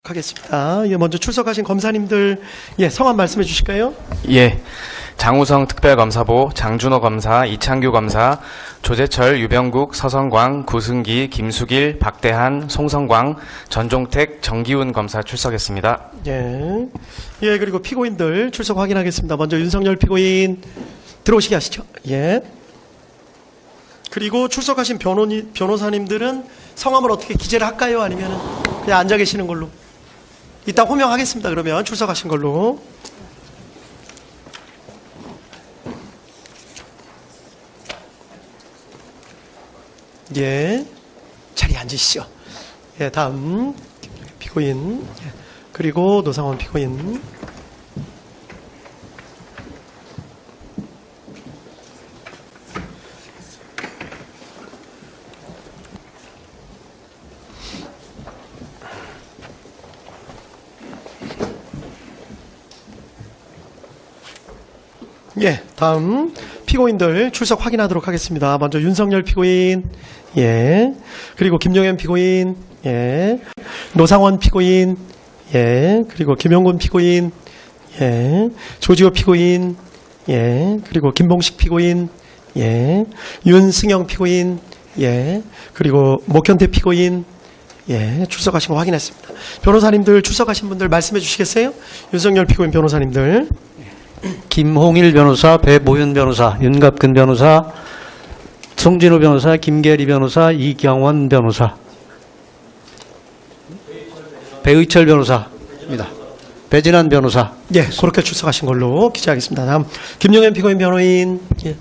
하겠습니다. 예, 먼저 출석하신 검사님들 성함 말씀해 주실까요? 예. 장우성 특별검사보, 장준호 검사, 이창규 검사, 조재철, 유병국, 서성광, 구승기, 김수길, 박대한, 송성광, 전종택, 정기훈 검사 출석했습니다. 예. 예, 그리고 피고인들 출석 확인하겠습니다. 먼저 윤석열 피고인 들어오시게 하시죠. 예. 그리고 출석하신 변호사님들은 성함을 어떻게 기재를 할까요? 아니면 그냥 앉아 계시는 걸로? 이따 호명하겠습니다. 그러면 출석하신 걸로. 예. 자리에 앉으시죠. 예, 다음 피고인. 예. 그리고 노상원 피고인. 예, 다음 피고인들 출석 확인하도록 하겠습니다. 먼저 윤석열 피고인, 예, 그리고 김용현 피고인, 예, 노상원 피고인, 예, 그리고 김용곤 피고인, 예, 조지호 피고인, 예, 그리고 김봉식 피고인, 예, 윤승영 피고인, 예, 그리고 목현태 피고인, 예, 출석하신 거 확인했습니다. 변호사님들 출석하신 분들 말씀해 주시겠어요? 윤석열 피고인 변호사님들. 김홍일 변호사, 배모현 변호사, 윤갑근 변호사, 송진우 변호사, 김계리 변호사, 이경원 변호사, 배의철 변호사입니다. 배진환 변호사. 예, 그렇게 출석하신 걸로 기재하겠습니다. 다음 김용현 피고인 변호인. 예,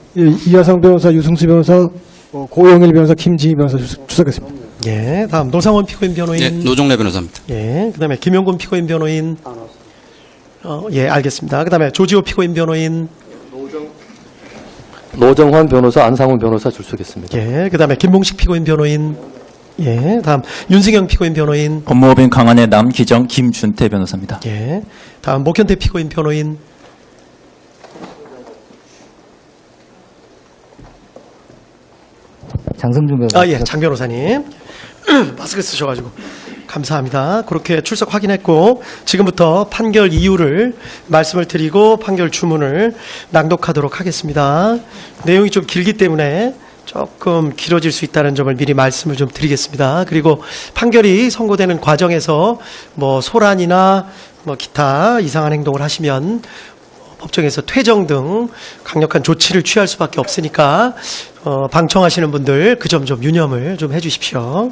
이하성 변호사, 유승수 변호사, 고영일 변호사, 김지희 변호사 출석했습니다. 예, 다음 노상원 피고인 변호인. 네, 노종래 변호사입니다. 예, 그다음에 김용곤 피고인 변호인. 예, 알겠습니다. 그다음에 조지호 피고인 변호인. 노정환 변호사, 안상훈 변호사 출석했습니다. 예, 그다음에 김봉식 피고인 변호인. 예, 다음 윤승영 피고인 변호인. 법무법인 강한의 남기정 김준태 변호사입니다. 예, 다음 목현태 피고인 변호인. 장성준 변호사. 예, 장 변호사님. 마스크 쓰셔가지고 감사합니다. 그렇게 출석 확인했고 지금부터 판결 이유를 말씀을 드리고 판결 주문을 낭독하도록 하겠습니다. 내용이 좀 길기 때문에 조금 길어질 수 있다는 점을 미리 말씀을 좀 드리겠습니다. 그리고 판결이 선고되는 과정에서 뭐 소란이나 뭐 기타 이상한 행동을 하시면 법정에서 퇴정 등 강력한 조치를 취할 수밖에 없으니까 방청하시는 분들 그 점 좀 유념을 좀 해주십시오.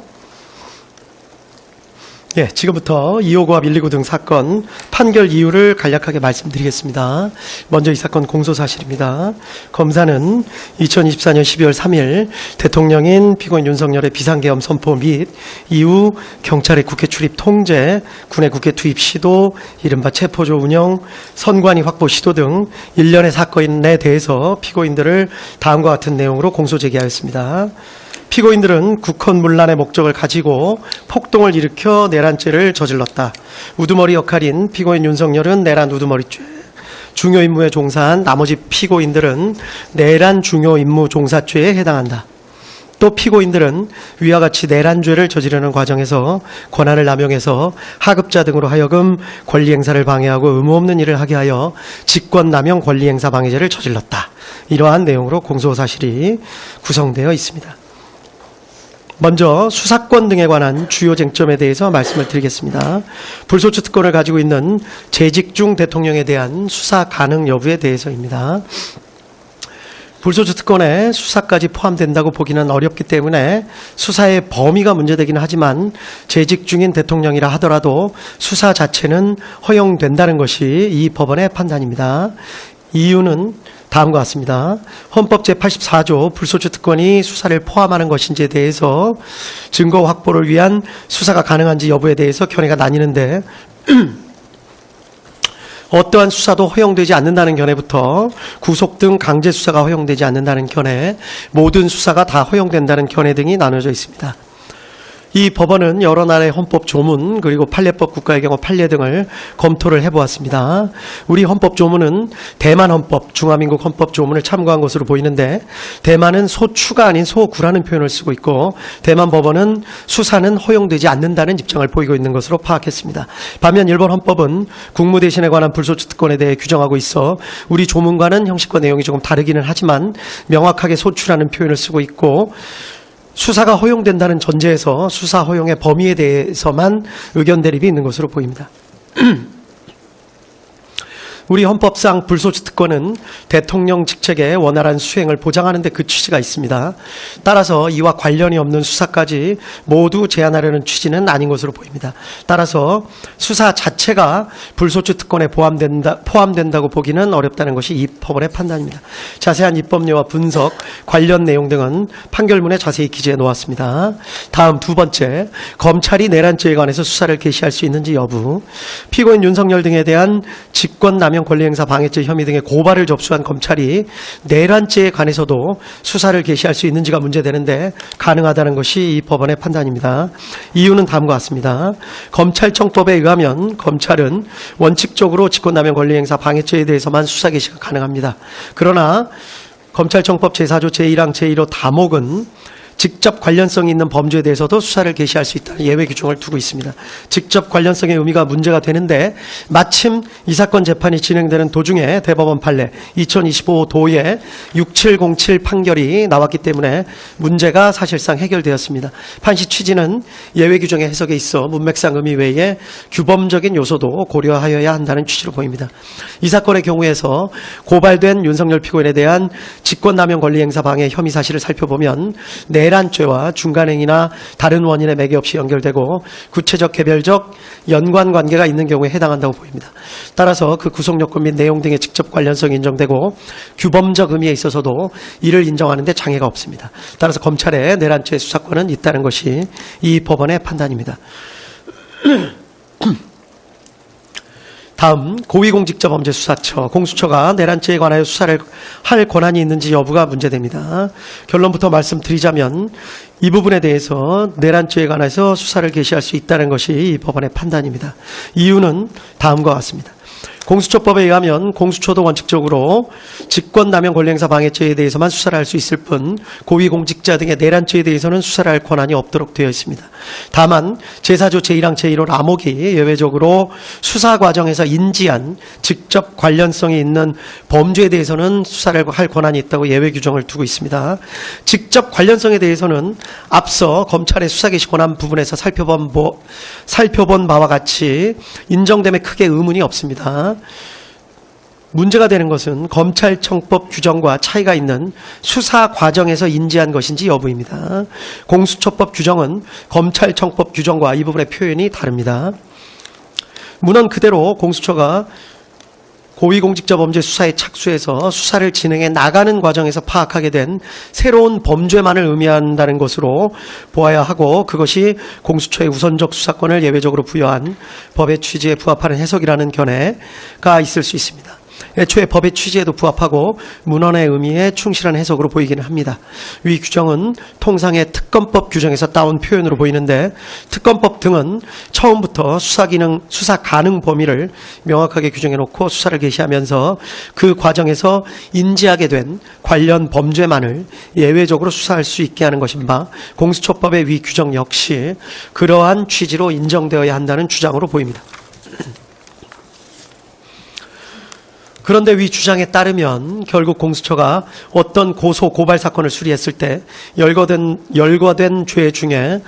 예, 지금부터 259합 129 등 사건 판결 이유를 간략하게 말씀드리겠습니다. 먼저 이 사건 공소사실입니다. 검사는 2024년 12월 3일 대통령인 피고인 윤석열의 비상계엄 선포 및 이후 경찰의 국회 출입 통제, 군의 국회 투입 시도, 이른바 체포조 운영, 선관위 확보 시도 등 일련의 사건에 대해서 피고인들을 다음과 같은 내용으로 공소 제기하였습니다. 피고인들은 국헌문란의 목적을 가지고 폭동을 일으켜 내란죄를 저질렀다. 우두머리 역할인 피고인 윤석열은 내란 우두머리죄, 중요 임무에 종사한 나머지 피고인들은 내란 중요 임무 종사죄에 해당한다. 또 피고인들은 위와 같이 내란죄를 저지르는 과정에서 권한을 남용해서 하급자 등으로 하여금 권리행사를 방해하고 의무 없는 일을 하게 하여 직권남용 권리행사 방해죄를 저질렀다. 이러한 내용으로 공소사실이 구성되어 있습니다. 먼저 수사권 등에 관한 주요 쟁점에 대해서 말씀을 드리겠습니다. 불소추 특권을 가지고 있는 재직 중 대통령에 대한 수사 가능 여부에 대해서입니다. 불소추 특권에 수사까지 포함된다고 보기는 어렵기 때문에 수사의 범위가 문제되기는 하지만 재직 중인 대통령이라 하더라도 수사 자체는 허용된다는 것이 이 법원의 판단입니다. 이유는 다음과 같습니다. 헌법 제84조 불소추 특권이 수사를 포함하는 것인지에 대해서 증거 확보를 위한 수사가 가능한지 여부에 대해서 견해가 나뉘는데 어떠한 수사도 허용되지 않는다는 견해부터 구속 등 강제 수사가 허용되지 않는다는 견해, 모든 수사가 다 허용된다는 견해 등이 나눠져 있습니다. 이 법원은 여러 나라의 헌법 조문 그리고 판례법, 국가의 경우 판례 등을 검토를 해보았습니다. 우리 헌법 조문은 대만 헌법, 중화민국 헌법 조문을 참고한 것으로 보이는데 대만은 소추가 아닌 소구라는 표현을 쓰고 있고 대만 법원은 수사는 허용되지 않는다는 입장을 보이고 있는 것으로 파악했습니다. 반면 일본 헌법은 국무대신에 관한 불소추 특권에 대해 규정하고 있어 우리 조문과는 형식과 내용이 조금 다르기는 하지만 명확하게 소추라는 표현을 쓰고 있고 수사가 허용된다는 전제에서 수사 허용의 범위에 대해서만 의견 대립이 있는 것으로 보입니다. 우리 헌법상 불소추 특권은 대통령 직책의 원활한 수행을 보장하는 데 그 취지가 있습니다. 따라서 이와 관련이 없는 수사까지 모두 제한하려는 취지는 아닌 것으로 보입니다. 따라서 수사 자체가 불소추 특권에 포함된다고 보기는 어렵다는 것이 이 법원의 판단입니다. 자세한 입법례와 분석, 관련 내용 등은 판결문에 자세히 기재해 놓았습니다. 다음 두 번째, 검찰이 내란죄에 관해서 수사를 개시할 수 있는지 여부. 피고인 윤석열 등에 대한 직권남용 권리행사 방해죄 혐의 등의 고발을 접수한 검찰이 내란죄에 관해서도 수사를 개시할 수 있는지가 문제되는데 가능하다는 것이 이 법원의 판단입니다. 이유는 다음과 같습니다. 검찰청법에 의하면 검찰은 원칙적으로 직권남용 권리행사 방해죄에 대해서만 수사 개시가 가능합니다. 그러나 검찰청법 제4조 제1항 제1호 다목은 직접 관련성이 있는 범죄에 대해서도 수사를 개시할 수 있다는 예외 규정을 두고 있습니다. 직접 관련성의 의미가 문제가 되는데 마침 이 사건 재판이 진행되는 도중에 대법원 판례 2025도의 6707 판결이 나왔기 때문에 문제가 사실상 해결되었습니다. 판시 취지는 예외 규정의 해석에 있어 문맥상 의미 외에 규범적인 요소도 고려하여야 한다는 취지로 보입니다. 이 사건의 경우에서 고발된 윤석열 피고인에 대한 직권남용 권리행사 방해 혐의 사실을 살펴보면 내란죄와 중간행위나 다른 원인에 매개 없이 연결되고 구체적 개별적 연관관계가 있는 경우에 해당한다고 보입니다. 따라서 그 구성요건 및 내용 등의 직접 관련성이 인정되고 규범적 의미에 있어서도 이를 인정하는 데 장애가 없습니다. 따라서 검찰의 내란죄 수사권은 있다는 것이 이 법원의 판단입니다. 다음 고위공직자범죄수사처, 공수처가 내란죄에 관하여 수사를 할 권한이 있는지 여부가 문제됩니다. 결론부터 말씀드리자면 이 부분에 대해서 내란죄에 관해서 수사를 개시할 수 있다는 것이 이 법원의 판단입니다. 이유는 다음과 같습니다. 공수처법에 의하면 공수처도 원칙적으로 직권남용 권리행사 방해죄에 대해서만 수사를 할 수 있을 뿐 고위공직자 등의 내란죄에 대해서는 수사를 할 권한이 없도록 되어 있습니다. 다만 제4조 제1항 제1호 암호기 예외적으로 수사 과정에서 인지한 직접 관련성이 있는 범죄에 대해서는 수사를 할 권한이 있다고 예외 규정을 두고 있습니다. 직접 관련성에 대해서는 앞서 검찰의 수사 개시 권한 부분에서 살펴본 바와 같이 인정됨에 크게 의문이 없습니다. 문제가 되는 것은 검찰청법 규정과 차이가 있는 수사 과정에서 인지한 것인지 여부입니다. 공수처법 규정은 검찰청법 규정과 이 부분의 표현이 다릅니다. 문헌 그대로 공수처가 고위공직자범죄 수사에 착수해서 수사를 진행해 나가는 과정에서 파악하게 된 새로운 범죄만을 의미한다는 것으로 보아야 하고 그것이 공수처의 우선적 수사권을 예외적으로 부여한 법의 취지에 부합하는 해석이라는 견해가 있을 수 있습니다. 애초에 법의 취지에도 부합하고 문헌의 의미에 충실한 해석으로 보이기는 합니다. 위 규정은 통상의 특검법 규정에서 따온 표현으로 보이는데 특검법 등은 처음부터 수사 가능 범위를 명확하게 규정해놓고 수사를 개시하면서 그 과정에서 인지하게 된 관련 범죄만을 예외적으로 수사할 수 있게 하는 것인 바 공수처법의 위 규정 역시 그러한 취지로 인정되어야 한다는 주장으로 보입니다. 그런데 위 주장에 따르면 결국 공수처가 어떤 고발 사건을 수리했을 때 열거된 죄 중에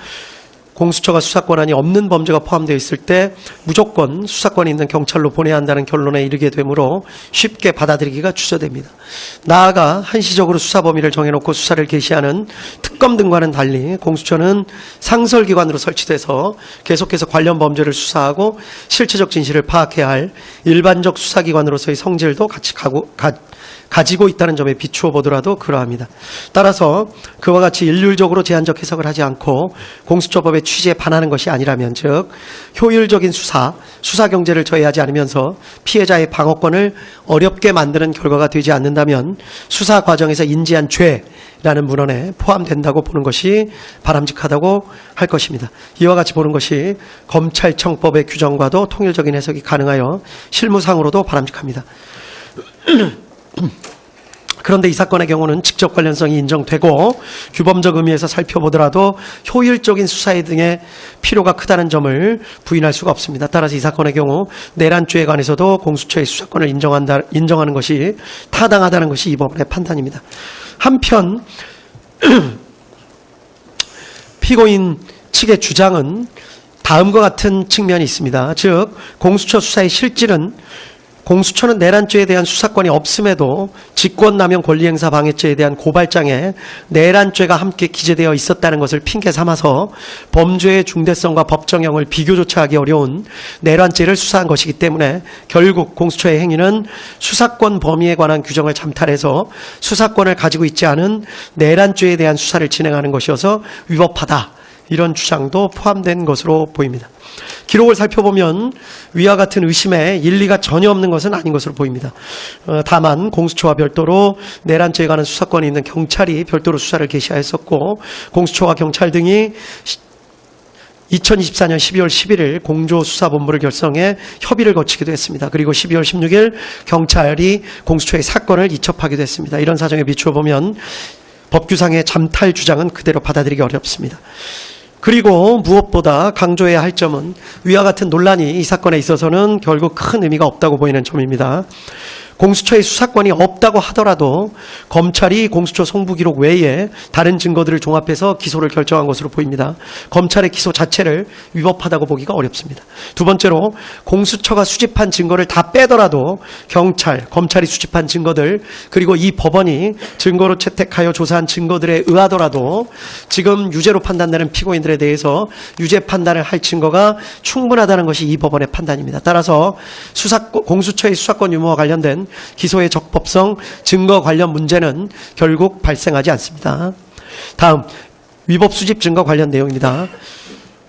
공수처가 수사권한이 없는 범죄가 포함되어 있을 때 무조건 수사권이 있는 경찰로 보내야 한다는 결론에 이르게 되므로 쉽게 받아들이기가 주저됩니다. 나아가 한시적으로 수사 범위를 정해놓고 수사를 개시하는 특검 등과는 달리 공수처는 상설기관으로 설치돼서 계속해서 관련 범죄를 수사하고 실체적 진실을 파악해야 할 일반적 수사기관으로서의 성질도 같이 가지고 있다는 점에 비추어 보더라도 그러합니다. 따라서 그와 같이 일률적으로 제한적 해석을 하지 않고 공수처법의 취지에 반하는 것이 아니라면, 즉 효율적인 수사 경제를 저해하지 않으면서 피해자의 방어권을 어렵게 만드는 결과가 되지 않는다면 수사 과정에서 인지한 죄라는 문헌에 포함된다고 보는 것이 바람직하다고 할 것입니다. 이와 같이 보는 것이 검찰청법의 규정과도 통일적인 해석이 가능하여 실무상으로도 바람직합니다. 그런데 이 사건의 경우는 직접 관련성이 인정되고 규범적 의미에서 살펴보더라도 효율적인 수사에 등의 필요가 크다는 점을 부인할 수가 없습니다. 따라서 이 사건의 경우 내란죄에 관해서도 공수처의 수사권을 인정하는 것이 타당하다는 것이 이 법원의 판단입니다. 한편 피고인 측의 주장은 다음과 같은 측면이 있습니다. 즉 공수처 수사의 실질은 공수처는 내란죄에 대한 수사권이 없음에도 직권남용 권리행사 방해죄에 대한 고발장에 내란죄가 함께 기재되어 있었다는 것을 핑계 삼아서 범죄의 중대성과 법정형을 비교조차 하기 어려운 내란죄를 수사한 것이기 때문에 결국 공수처의 행위는 수사권 범위에 관한 규정을 잠탈해서 수사권을 가지고 있지 않은 내란죄에 대한 수사를 진행하는 것이어서 위법하다. 이런 주장도 포함된 것으로 보입니다. 기록을 살펴보면 위와 같은 의심에 일리가 전혀 없는 것은 아닌 것으로 보입니다. 다만 공수처와 별도로 내란죄에 관한 수사권이 있는 경찰이 별도로 수사를 개시하였었고 공수처와 경찰 등이 2024년 12월 11일 공조수사본부를 결성해 협의를 거치기도 했습니다. 그리고 12월 16일 경찰이 공수처의 사건을 이첩하기도 했습니다. 이런 사정에 비추어 보면 법규상의 잠탈 주장은 그대로 받아들이기 어렵습니다. 그리고 무엇보다 강조해야 할 점은 위와 같은 논란이 이 사건에 있어서는 결국 큰 의미가 없다고 보이는 점입니다. 공수처의 수사권이 없다고 하더라도 검찰이 공수처 송부기록 외에 다른 증거들을 종합해서 기소를 결정한 것으로 보입니다. 검찰의 기소 자체를 위법하다고 보기가 어렵습니다. 두 번째로 공수처가 수집한 증거를 다 빼더라도 검찰이 수집한 증거들 그리고 이 법원이 증거로 채택하여 조사한 증거들에 의하더라도 지금 유죄로 판단되는 피고인들에 대해서 유죄 판단을 할 증거가 충분하다는 것이 이 법원의 판단입니다. 따라서 공수처의 수사권 유무와 관련된 기소의 적법성, 증거 관련 문제는 결국 발생하지 않습니다. 다음, 위법 수집 증거 관련 내용입니다.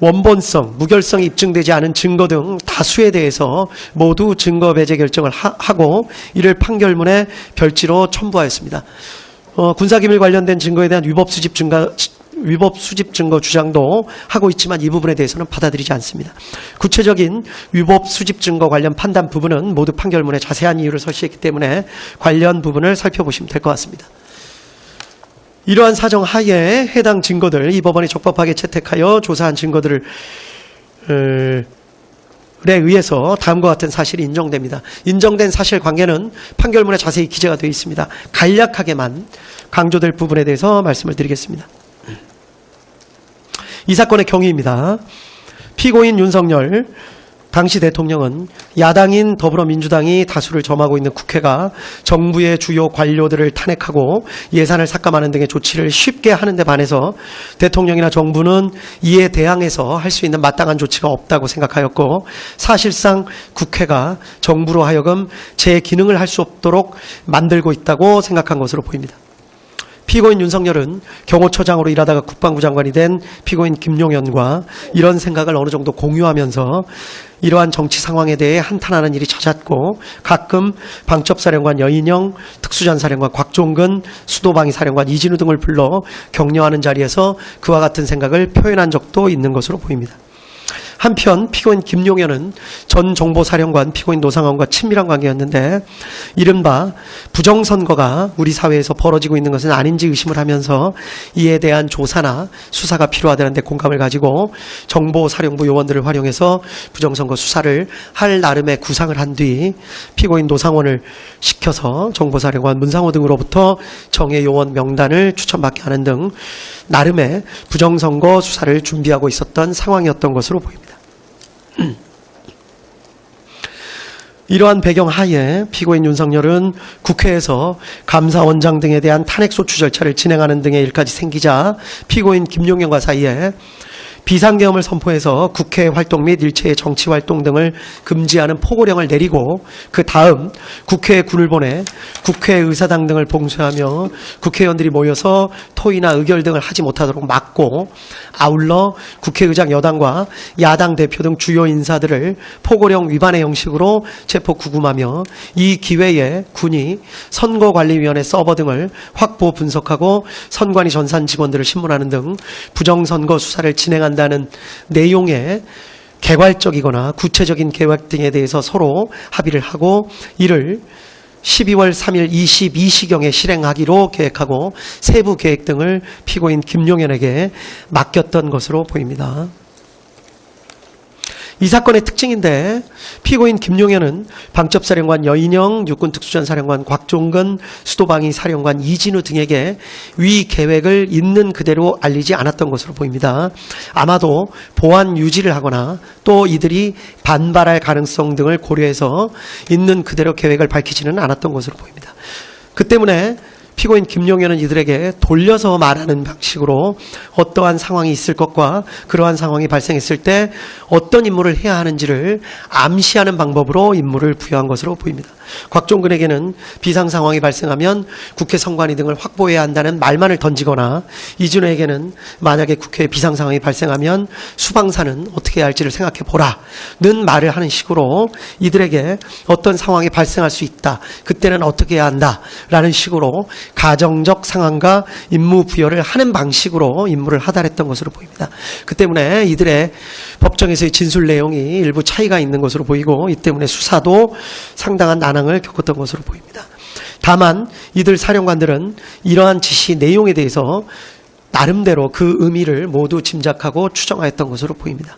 원본성, 무결성이 입증되지 않은 증거 등 다수에 대해서 모두 증거 배제 결정을 하고 이를 판결문에 별지로 첨부하였습니다. 군사기밀 관련된 증거에 대한 위법 수집 증거 주장도 하고 있지만 이 부분에 대해서는 받아들이지 않습니다. 구체적인 위법 수집 증거 관련 판단 부분은 모두 판결문에 자세한 이유를 설치했기 때문에 관련 부분을 살펴보시면 될 것 같습니다. 이러한 사정 하에 해당 증거들, 이 법원이 적법하게 채택하여 조사한 증거들을 에 의해서 다음과 같은 사실이 인정됩니다. 인정된 사실관계는 판결문에 자세히 기재가 되어 있습니다. 간략하게만 강조될 부분에 대해서 말씀을 드리겠습니다. 이 사건의 경위입니다. 피고인 윤석열 당시 대통령은 야당인 더불어민주당이 다수를 점하고 있는 국회가 정부의 주요 관료들을 탄핵하고 예산을 삭감하는 등의 조치를 쉽게 하는 데 반해서 대통령이나 정부는 이에 대항해서 할 수 있는 마땅한 조치가 없다고 생각하였고 사실상 국회가 정부로 하여금 제 기능을 할 수 없도록 만들고 있다고 생각한 것으로 보입니다. 피고인 윤석열은 경호처장으로 일하다가 국방부 장관이 된 피고인 김용현과 이런 생각을 어느 정도 공유하면서 이러한 정치 상황에 대해 한탄하는 일이 잦았고 가끔 방첩사령관 여인영, 특수전사령관 곽종근, 수도방위사령관 이진우 등을 불러 격려하는 자리에서 그와 같은 생각을 표현한 적도 있는 것으로 보입니다. 한편 피고인 김용현은 전 정보사령관 피고인 노상원과 친밀한 관계였는데 이른바 부정선거가 우리 사회에서 벌어지고 있는 것은 아닌지 의심을 하면서 이에 대한 조사나 수사가 필요하다는 데 공감을 가지고 정보사령부 요원들을 활용해서 부정선거 수사를 할 나름의 구상을 한 뒤 피고인 노상원을 시켜서 정보사령관 문상호 등으로부터 정예 요원 명단을 추천받게 하는 등 나름의 부정선거 수사를 준비하고 있었던 상황이었던 것으로 보입니다. 이러한 배경 하에 피고인 윤석열은 국회에서 감사원장 등에 대한 탄핵소추 절차를 진행하는 등의 일까지 생기자 피고인 김용현과 사이에 비상계엄을 선포해서 국회 활동 및 일체의 정치 활동 등을 금지하는 포고령을 내리고 그 다음 국회에 군을 보내 국회의사당 등을 봉쇄하며 국회의원들이 모여서 토의나 의결 등을 하지 못하도록 막고, 아울러 국회의장 여당과 야당 대표 등 주요 인사들을 포고령 위반의 형식으로 체포 구금하며, 이 기회에 군이 선거관리위원회 서버 등을 확보 분석하고 선관위 전산 직원들을 신문하는 등 부정선거 수사를 진행한다는 내용의 개괄적이거나 구체적인 계획 등에 대해서 서로 합의를 하고, 이를 12월 3일 22시경에 실행하기로 계획하고 세부 계획 등을 피고인 김용현에게 맡겼던 것으로 보입니다. 이 사건의 특징인데, 피고인 김용현은 방첩사령관 여인영, 육군특수전사령관 곽종근, 수도방위 사령관 이진우 등에게 위 계획을 있는 그대로 알리지 않았던 것으로 보입니다. 아마도 보안 유지를 하거나 또 이들이 반발할 가능성 등을 고려해서 있는 그대로 계획을 밝히지는 않았던 것으로 보입니다. 그 때문에 피고인 김용현은 이들에게 돌려서 말하는 방식으로 어떠한 상황이 있을 것과 그러한 상황이 발생했을 때 어떤 임무를 해야 하는지를 암시하는 방법으로 임무를 부여한 것으로 보입니다. 곽종근에게는 비상 상황이 발생하면 국회 선관위 등을 확보해야 한다는 말만을 던지거나, 이준호에게는 만약에 국회에 비상 상황이 발생하면 수방사는 어떻게 해야 할지를 생각해 보라는 말을 하는 식으로 이들에게 어떤 상황이 발생할 수 있다, 그때는 어떻게 해야 한다라는 식으로 가정적 상황과 임무 부여를 하는 방식으로 임무를 하달했던 것으로 보입니다. 그 때문에 이들의 법정에서의 진술 내용이 일부 차이가 있는 것으로 보이고, 이 때문에 수사도 상당한 난항을 겪었던 것으로 보입니다. 다만 이들 사령관들은 이러한 지시 내용에 대해서 나름대로 그 의미를 모두 짐작하고 추정하였던 것으로 보입니다.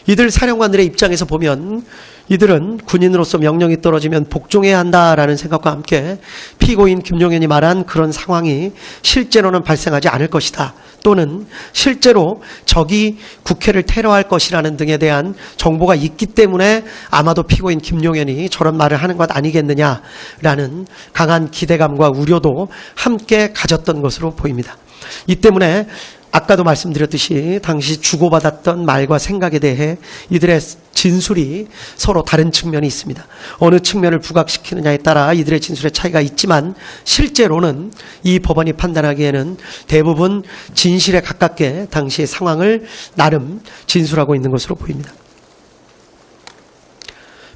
이들 사령관들의 입장에서 보면 이들은 군인으로서 명령이 떨어지면 복종해야 한다라는 생각과 함께 피고인 김용현이 말한 그런 상황이 실제로는 발생하지 않을 것이다, 또는 실제로 적이 국회를 테러할 것이라는 등에 대한 정보가 있기 때문에 아마도 피고인 김용현이 저런 말을 하는 것 아니겠느냐라는 강한 기대감과 우려도 함께 가졌던 것으로 보입니다. 이 때문에 아까도 말씀드렸듯이 당시 주고받았던 말과 생각에 대해 이들의 진술이 서로 다른 측면이 있습니다. 어느 측면을 부각시키느냐에 따라 이들의 진술의 차이가 있지만, 실제로는 이 법원이 판단하기에는 대부분 진실에 가깝게 당시의 상황을 나름 진술하고 있는 것으로 보입니다.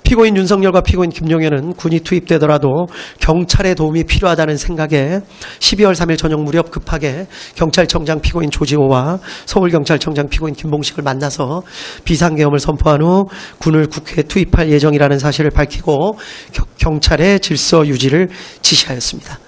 피고인 윤석열과 피고인 김용현은 군이 투입되더라도 경찰의 도움이 필요하다는 생각에 12월 3일 저녁 무렵 급하게 경찰청장 피고인 조지호와 서울경찰청장 피고인 김봉식을 만나서 비상계엄을 선포한 후 군을 국회에 투입할 예정이라는 사실을 밝히고 경찰의 질서 유지를 지시하였습니다.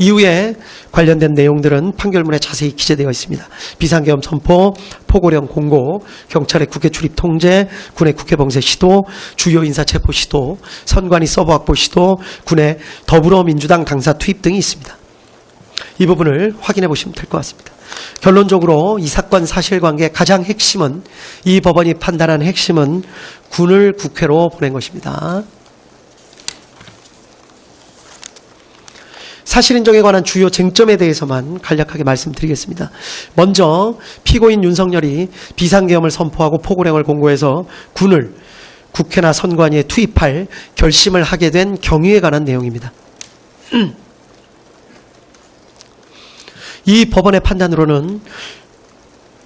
이후에 관련된 내용들은 판결문에 자세히 기재되어 있습니다. 비상계엄 선포, 포고령 공고, 경찰의 국회 출입 통제, 군의 국회 봉쇄 시도, 주요 인사 체포 시도, 선관위 서버 확보 시도, 군의 더불어민주당 당사 투입 등이 있습니다. 이 부분을 확인해 보시면 될 것 같습니다. 결론적으로 이 사건 사실관계의 가장 핵심은, 이 법원이 판단한 핵심은 군을 국회로 보낸 것입니다. 사실인정에 관한 주요 쟁점에 대해서만 간략하게 말씀드리겠습니다. 먼저 피고인 윤석열이 비상계엄을 선포하고 포고령을 공고해서 군을 국회나 선관위에 투입할 결심을 하게 된 경위에 관한 내용입니다. 이 법원의 판단으로는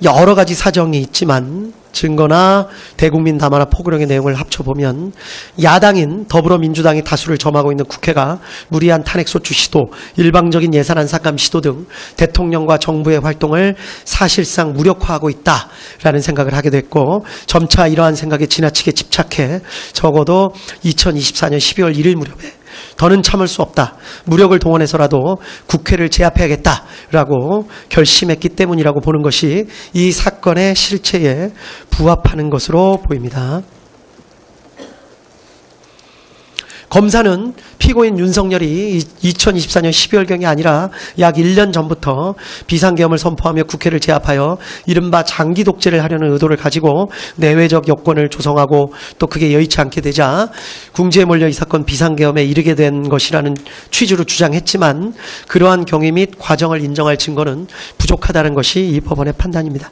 여러 가지 사정이 있지만 증거나 대국민 담화나 포고령의 내용을 합쳐보면 야당인 더불어민주당이 다수를 점하고 있는 국회가 무리한 탄핵소추 시도, 일방적인 예산안 삭감 시도 등 대통령과 정부의 활동을 사실상 무력화하고 있다라는 생각을 하게 됐고, 점차 이러한 생각에 지나치게 집착해 적어도 2024년 12월 1일 무렵에 더는 참을 수 없다, 무력을 동원해서라도 국회를 제압해야겠다라고 결심했기 때문이라고 보는 것이 이 사건의 실체에 부합하는 것으로 보입니다. 검사는 피고인 윤석열이 2024년 12월경이 아니라 약 1년 전부터 비상계엄을 선포하며 국회를 제압하여 이른바 장기 독재를 하려는 의도를 가지고 내외적 여건을 조성하고 또 그게 여의치 않게 되자 궁지에 몰려 이 사건 비상계엄에 이르게 된 것이라는 취지로 주장했지만, 그러한 경위 및 과정을 인정할 증거는 부족하다는 것이 이 법원의 판단입니다.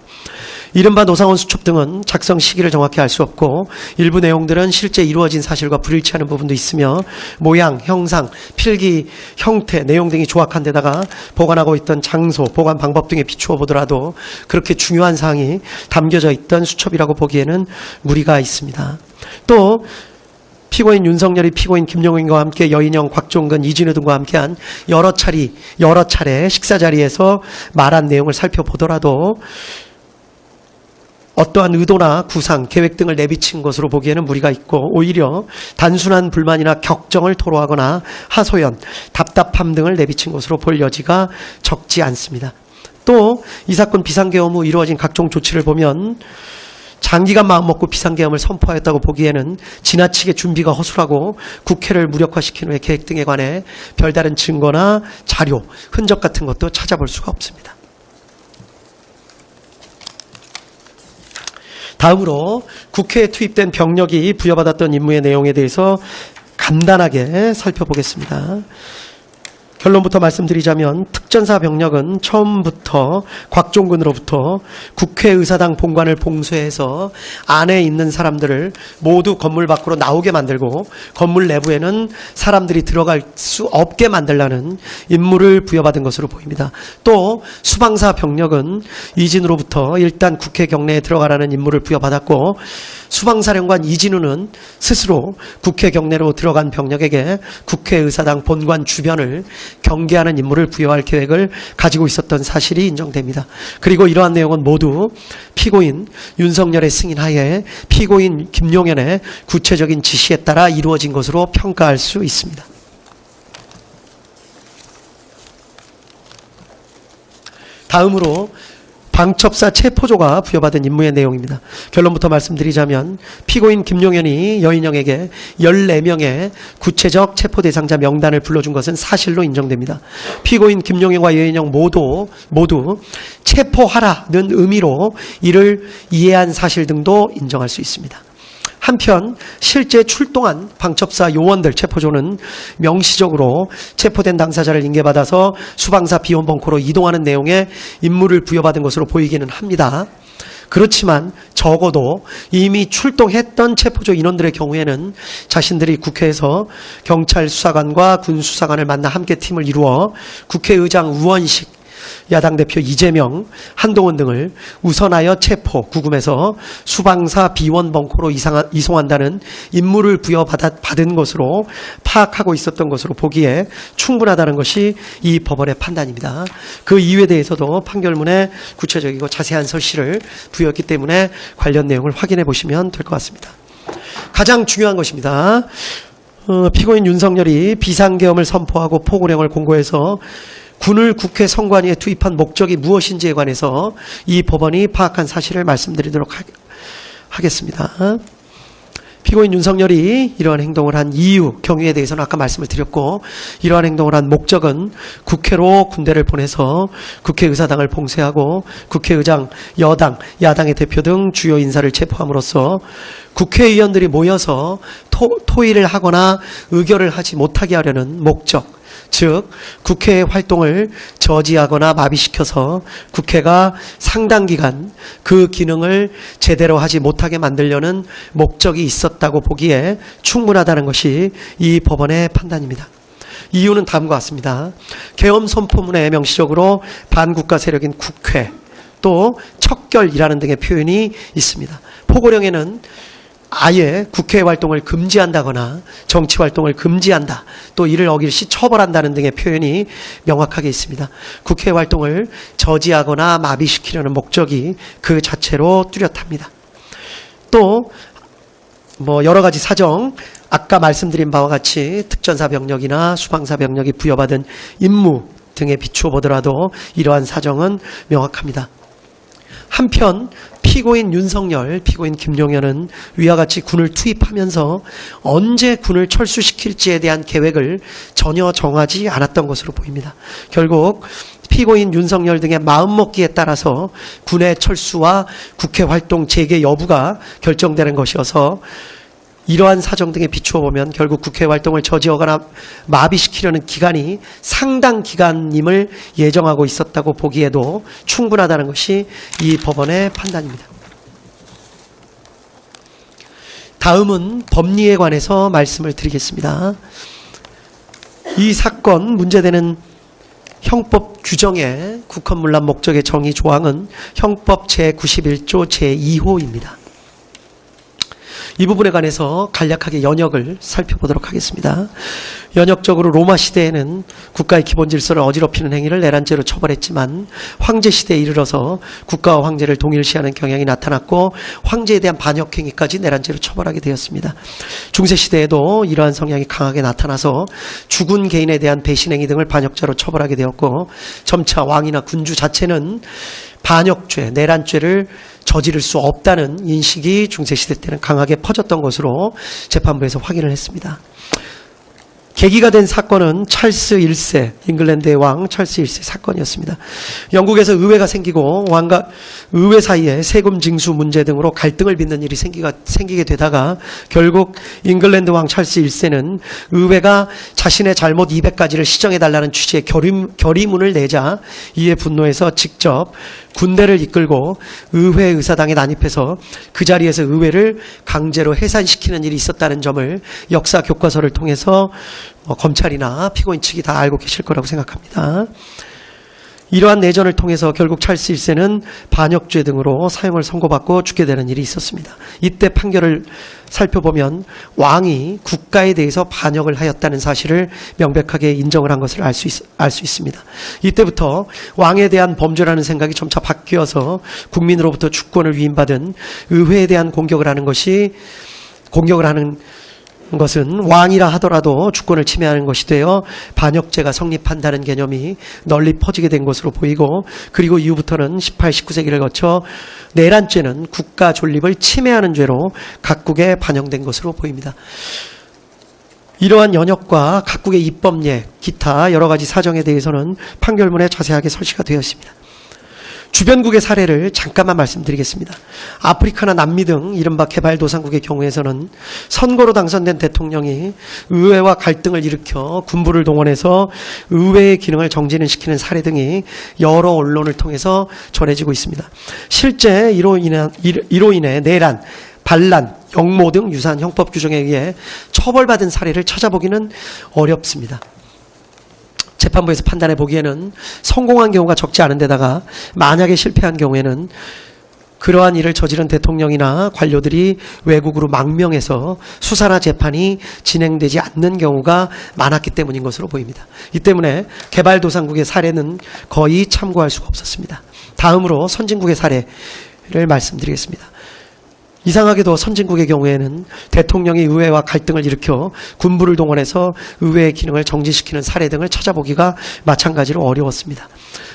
이른바 노상원 수첩 등은 작성 시기를 정확히 알 수 없고 일부 내용들은 실제 이루어진 사실과 불일치하는 부분도 있으며 모양, 형상, 필기, 형태, 내용 등이 조악한 데다가 보관하고 있던 장소, 보관 방법 등에 비추어 보더라도 그렇게 중요한 사항이 담겨져 있던 수첩이라고 보기에는 무리가 있습니다. 또 피고인 윤석열이 피고인 김용인과 함께 여인영, 곽종근, 이진우 등과 함께한 여러 차례 식사 자리에서 말한 내용을 살펴보더라도 어떠한 의도나 구상, 계획 등을 내비친 것으로 보기에는 무리가 있고 오히려 단순한 불만이나 격정을 토로하거나 하소연, 답답함 등을 내비친 것으로 볼 여지가 적지 않습니다. 또 이 사건 비상계엄 후 이루어진 각종 조치를 보면 장기간 마음먹고 비상계엄을 선포하였다고 보기에는 지나치게 준비가 허술하고 국회를 무력화시킨 후의 계획 등에 관해 별다른 증거나 자료, 흔적 같은 것도 찾아볼 수가 없습니다. 다음으로 국회에 투입된 병력이 부여받았던 임무의 내용에 대해서 간단하게 살펴보겠습니다. 결론부터 말씀드리자면 특전사 병력은 처음부터 곽종근으로부터 국회의사당 본관을 봉쇄해서 안에 있는 사람들을 모두 건물 밖으로 나오게 만들고 건물 내부에는 사람들이 들어갈 수 없게 만들라는 임무를 부여받은 것으로 보입니다. 또 수방사 병력은 이진우로부터 일단 국회 경내에 들어가라는 임무를 부여받았고 수방사령관 이진우는 스스로 국회 경내로 들어간 병력에게 국회의사당 본관 주변을 경계하는 임무를 부여할 계획을 가지고 있었던 사실이 인정됩니다. 그리고 이러한 내용은 모두 피고인 윤석열의 승인하에 피고인 김용현의 구체적인 지시에 따라 이루어진 것으로 평가할 수 있습니다. 다음으로 방첩사 체포조가 부여받은 임무의 내용입니다. 결론부터 말씀드리자면 피고인 김용현이 여인영에게 14명의 구체적 체포 대상자 명단을 불러준 것은 사실로 인정됩니다. 피고인 김용현과 여인영 모두 체포하라는 의미로 이를 이해한 사실 등도 인정할 수 있습니다. 한편 실제 출동한 방첩사 요원들 체포조는 명시적으로 체포된 당사자를 인계받아서 수방사 비원 벙커로 이동하는 내용의 임무를 부여받은 것으로 보이기는 합니다. 그렇지만 적어도 이미 출동했던 체포조 인원들의 경우에는 자신들이 국회에서 경찰 수사관과 군 수사관을 만나 함께 팀을 이루어 국회의장 우원식, 야당 대표 이재명, 한동훈 등을 우선하여 체포, 구금해서 수방사 비원 벙커로 이송한다는 임무를 부여받은 것으로 파악하고 있었던 것으로 보기에 충분하다는 것이 이 법원의 판단입니다. 그 이유에 대해서도 판결문에 구체적이고 자세한 설시를 부여했기 때문에 관련 내용을 확인해 보시면 될 것 같습니다. 가장 중요한 것입니다. 피고인 윤석열이 비상계엄을 선포하고 포고령을 공고해서 군을 국회 선관위에 투입한 목적이 무엇인지에 관해서 이 법원이 파악한 사실을 말씀드리도록 하겠습니다. 피고인 윤석열이 이러한 행동을 한 이유, 경위에 대해서는 아까 말씀을 드렸고 이러한 행동을 한 목적은 국회로 군대를 보내서 국회의사당을 봉쇄하고 국회의장, 여당, 야당의 대표 등 주요 인사를 체포함으로써 국회의원들이 모여서 토의를 하거나 의결을 하지 못하게 하려는 목적, 즉 국회의 활동을 저지하거나 마비시켜서 국회가 상당 기간 그 기능을 제대로 하지 못하게 만들려는 목적이 있었다고 보기에 충분하다는 것이 이 법원의 판단입니다. 이유는 다음과 같습니다. 계엄 선포문에 명시적으로 반국가 세력인 국회, 또 척결이라는 등의 표현이 있습니다. 포고령에는 아예 국회 활동을 금지한다거나 정치 활동을 금지한다, 또 이를 어길 시 처벌한다는 등의 표현이 명확하게 있습니다. 국회 활동을 저지하거나 마비시키려는 목적이 그 자체로 뚜렷합니다. 또 여러 가지 사정, 아까 말씀드린 바와 같이 특전사 병력이나 수방사 병력이 부여받은 임무 등에 비추어 보더라도 이러한 사정은 명확합니다. 한편 피고인 윤석열, 피고인 김용현은 위와 같이 군을 투입하면서 언제 군을 철수시킬지에 대한 계획을 전혀 정하지 않았던 것으로 보입니다. 결국 피고인 윤석열 등의 마음먹기에 따라서 군의 철수와 국회 활동 재개 여부가 결정되는 것이어서 이러한 사정 등에 비추어 보면 결국 국회 활동을 저지하거나 마비시키려는 기간이 상당 기간임을 예정하고 있었다고 보기에도 충분하다는 것이 이 법원의 판단입니다. 다음은 법리에 관해서 말씀을 드리겠습니다. 이 사건 문제되는 형법 규정의 국헌문란 목적의 정의 조항은 형법 제91조 제2호입니다. 이 부분에 관해서 간략하게 연역을 살펴보도록 하겠습니다. 연역적으로 로마 시대에는 국가의 기본 질서를 어지럽히는 행위를 내란죄로 처벌했지만 황제 시대에 이르러서 국가와 황제를 동일시하는 경향이 나타났고 황제에 대한 반역 행위까지 내란죄로 처벌하게 되었습니다. 중세 시대에도 이러한 성향이 강하게 나타나서 죽은 개인에 대한 배신 행위 등을 반역죄로 처벌하게 되었고 점차 왕이나 군주 자체는 반역죄, 내란죄를 저지를 수 없다는 인식이 중세시대 때는 강하게 퍼졌던 것으로 재판부에서 확인을 했습니다. 계기가 된 사건은 찰스 1세, 잉글랜드의 왕 찰스 1세 사건이었습니다. 영국에서 의회가 생기고 왕과 의회 사이에 세금 징수 문제 등으로 갈등을 빚는 일이 생기게 되다가 결국 잉글랜드 왕 찰스 1세는 의회가 자신의 잘못 200가지를 시정해달라는 취지의 결의문을 내자 이에 분노해서 직접 군대를 이끌고 의회 의사당에 난입해서 그 자리에서 의회를 강제로 해산시키는 일이 있었다는 점을 역사 교과서를 통해서 검찰이나 피고인 측이 다 알고 계실 거라고 생각합니다. 이러한 내전을 통해서 결국 찰스 1세는 반역죄 등으로 사형을 선고받고 죽게 되는 일이 있었습니다. 이때 판결을 살펴보면 왕이 국가에 대해서 반역을 하였다는 사실을 명백하게 인정을 한 것을 알 수 있습니다. 이때부터 왕에 대한 범죄라는 생각이 점차 바뀌어서 국민으로부터 주권을 위임받은 의회에 대한 공격을 하는 것은 왕이라 하더라도 주권을 침해하는 것이 되어 반역죄가 성립한다는 개념이 널리 퍼지게 된 것으로 보이고 그리고 이후부터는 18, 19세기를 거쳐 내란죄는 국가 존립을 침해하는 죄로 각국에 반영된 것으로 보입니다. 이러한 연역과 각국의 입법례, 기타 여러 가지 사정에 대해서는 판결문에 자세하게 설치가 되어 있습니다. 주변국의 사례를 잠깐만 말씀드리겠습니다. 아프리카나 남미 등 이른바 개발도상국의 경우에서는 선거로 당선된 대통령이 의회와 갈등을 일으켜 군부를 동원해서 의회의 기능을 정지는 시키는 사례 등이 여러 언론을 통해서 전해지고 있습니다. 실제 이로 인해 내란, 반란, 역모 등 유사한 형법 규정에 의해 처벌받은 사례를 찾아보기는 어렵습니다. 재판부에서 판단해 보기에는 성공한 경우가 적지 않은 데다가 만약에 실패한 경우에는 그러한 일을 저지른 대통령이나 관료들이 외국으로 망명해서 수사나 재판이 진행되지 않는 경우가 많았기 때문인 것으로 보입니다. 이 때문에 개발도상국의 사례는 거의 참고할 수가 없었습니다. 다음으로 선진국의 사례를 말씀드리겠습니다. 이상하게도 선진국의 경우에는 대통령이 의회와 갈등을 일으켜 군부를 동원해서 의회의 기능을 정지시키는 사례 등을 찾아보기가 마찬가지로 어려웠습니다.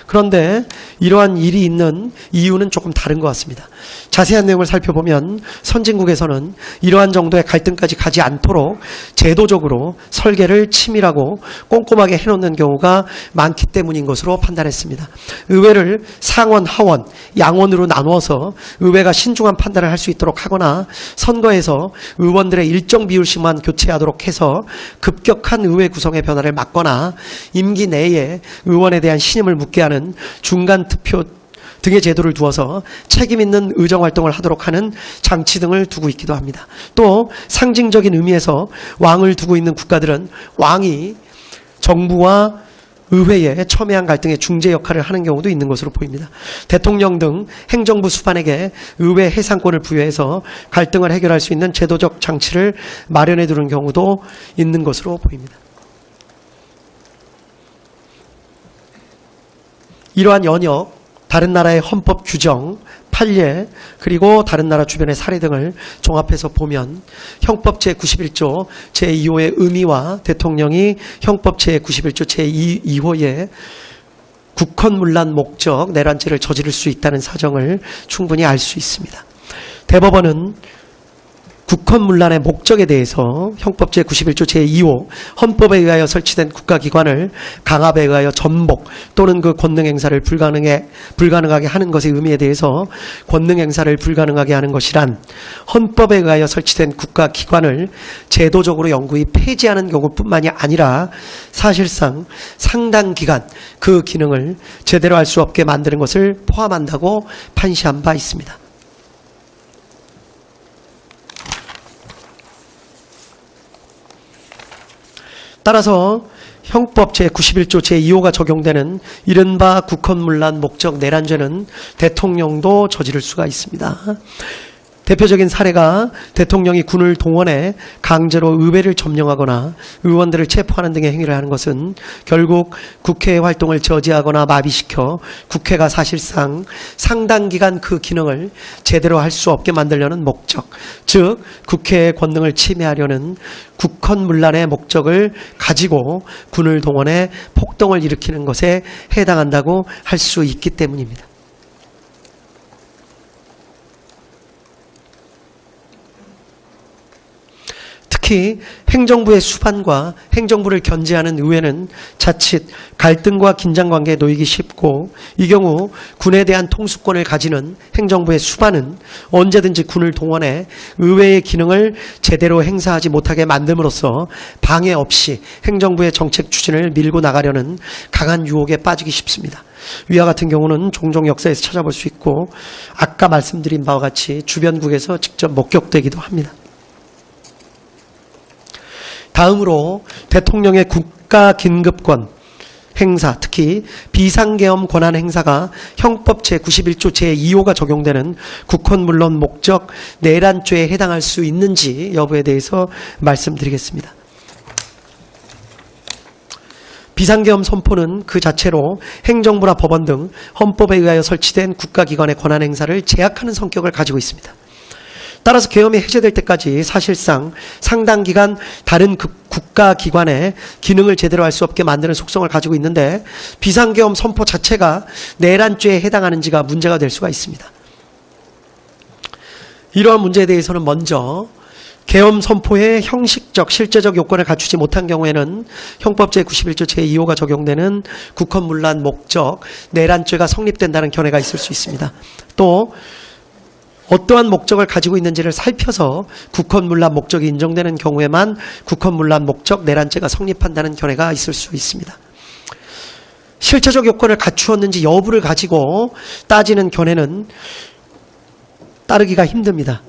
그런데 이러한 일이 있는 이유는 조금 다른 것 같습니다. 자세한 내용을 살펴보면 선진국에서는 이러한 정도의 갈등까지 가지 않도록 제도적으로 설계를 치밀하고 꼼꼼하게 해놓는 경우가 많기 때문인 것으로 판단했습니다. 의회를 상원, 하원, 양원으로 나누어서 의회가 신중한 판단을 할 수 있도록 하거나 선거에서 의원들의 일정 비율씩만 교체하도록 해서 급격한 의회 구성의 변화를 막거나 임기 내에 의원에 대한 신임을 묻게 하는 중간 투표 등의 제도를 두어서 책임 있는 의정활동을 하도록 하는 장치 등을 두고 있기도 합니다. 또 상징적인 의미에서 왕을 두고 있는 국가들은 왕이 정부와 의회에 첨예한 갈등의 중재 역할을 하는 경우도 있는 것으로 보입니다. 대통령 등 행정부 수반에게 의회 해상권을 부여해서 갈등을 해결할 수 있는 제도적 장치를 마련해 두는 경우도 있는 것으로 보입니다. 이러한 연역, 다른 나라의 헌법 규정, 판례, 그리고 다른 나라 주변의 사례 등을 종합해서 보면 형법 제91조 제2호의 의미와 대통령이 형법 제91조 제2호의 국헌문란 목적, 내란죄를 저지를 수 있다는 사정을 충분히 알 수 있습니다. 대법원은 국헌문란의 목적에 대해서 형법 제91조 제2호 헌법에 의하여 설치된 국가기관을 강압에 의하여 전복 또는 그 권능행사를 불가능하게 하는 것의 의미에 대해서 권능행사를 불가능하게 하는 것이란 헌법에 의하여 설치된 국가기관을 제도적으로 영구히 폐지하는 경우뿐만이 아니라 사실상 상당 기간 그 기능을 제대로 할 수 없게 만드는 것을 포함한다고 판시한 바 있습니다. 따라서 형법 제91조 제2호가 적용되는 이른바 국헌문란 목적 내란죄는 대통령도 저지를 수가 있습니다. 대표적인 사례가 대통령이 군을 동원해 강제로 의회를 점령하거나 의원들을 체포하는 등의 행위를 하는 것은 결국 국회의 활동을 저지하거나 마비시켜 국회가 사실상 상당 기간 그 기능을 제대로 할 수 없게 만들려는 목적, 즉 국회의 권능을 침해하려는 국헌문란의 목적을 가지고 군을 동원해 폭동을 일으키는 것에 해당한다고 할 수 있기 때문입니다. 특히 행정부의 수반과 행정부를 견제하는 의회는 자칫 갈등과 긴장관계에 놓이기 쉽고 이 경우 군에 대한 통수권을 가지는 행정부의 수반은 언제든지 군을 동원해 의회의 기능을 제대로 행사하지 못하게 만듦으로써 방해 없이 행정부의 정책 추진을 밀고 나가려는 강한 유혹에 빠지기 쉽습니다. 위와 같은 경우는 종종 역사에서 찾아볼 수 있고 아까 말씀드린 바와 같이 주변국에서 직접 목격되기도 합니다. 다음으로 대통령의 국가긴급권 행사, 특히 비상계엄 권한 행사가 형법 제91조 제2호가 적용되는 국헌문란 목적 내란죄에 해당할 수 있는지 여부에 대해서 말씀드리겠습니다. 비상계엄 선포는 그 자체로 행정부나 법원 등 헌법에 의하여 설치된 국가기관의 권한 행사를 제약하는 성격을 가지고 있습니다. 따라서 계엄이 해제될 때까지 사실상 상당 기간 다른 국가기관의 기능을 제대로 할 수 없게 만드는 속성을 가지고 있는데 비상계엄 선포 자체가 내란죄에 해당하는지가 문제가 될 수가 있습니다. 이러한 문제에 대해서는 먼저 계엄 선포의 형식적, 실제적 요건을 갖추지 못한 경우에는 형법 제91조 제2호가 적용되는 국헌문란 목적, 내란죄가 성립된다는 견해가 있을 수 있습니다. 또 어떠한 목적을 가지고 있는지를 살펴서 국헌문란 목적이 인정되는 경우에만 국헌문란 목적 내란죄가 성립한다는 견해가 있을 수 있습니다. 실체적 요건을 갖추었는지 여부를 가지고 따지는 견해는 따르기가 힘듭니다.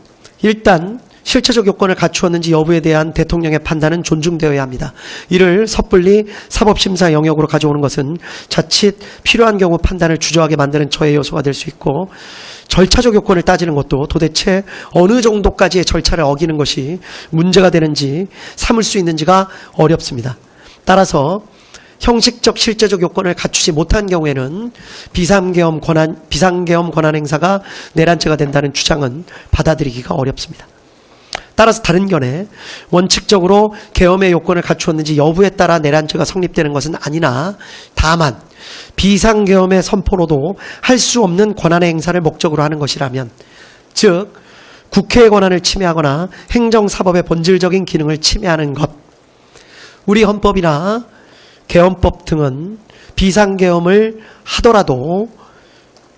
일단 실체적 요건을 갖추었는지 여부에 대한 대통령의 판단은 존중되어야 합니다. 이를 섣불리 사법심사 영역으로 가져오는 것은 자칫 필요한 경우 판단을 주저하게 만드는 저해 요소가 될 수 있고 절차적 요건을 따지는 것도 도대체 어느 정도까지의 절차를 어기는 것이 문제가 되는지 삼을 수 있는지가 어렵습니다. 따라서 형식적 실제적 요건을 갖추지 못한 경우에는 비상계엄 권한 행사가 내란죄가 된다는 주장은 받아들이기가 어렵습니다. 따라서 다른 견해, 원칙적으로 계엄의 요건을 갖추었는지 여부에 따라 내란죄가 성립되는 것은 아니나 다만 비상계엄의 선포로도 할 수 없는 권한의 행사를 목적으로 하는 것이라면, 즉 국회의 권한을 침해하거나 행정사법의 본질적인 기능을 침해하는 것, 우리 헌법이나 계엄법 등은 비상계엄을 하더라도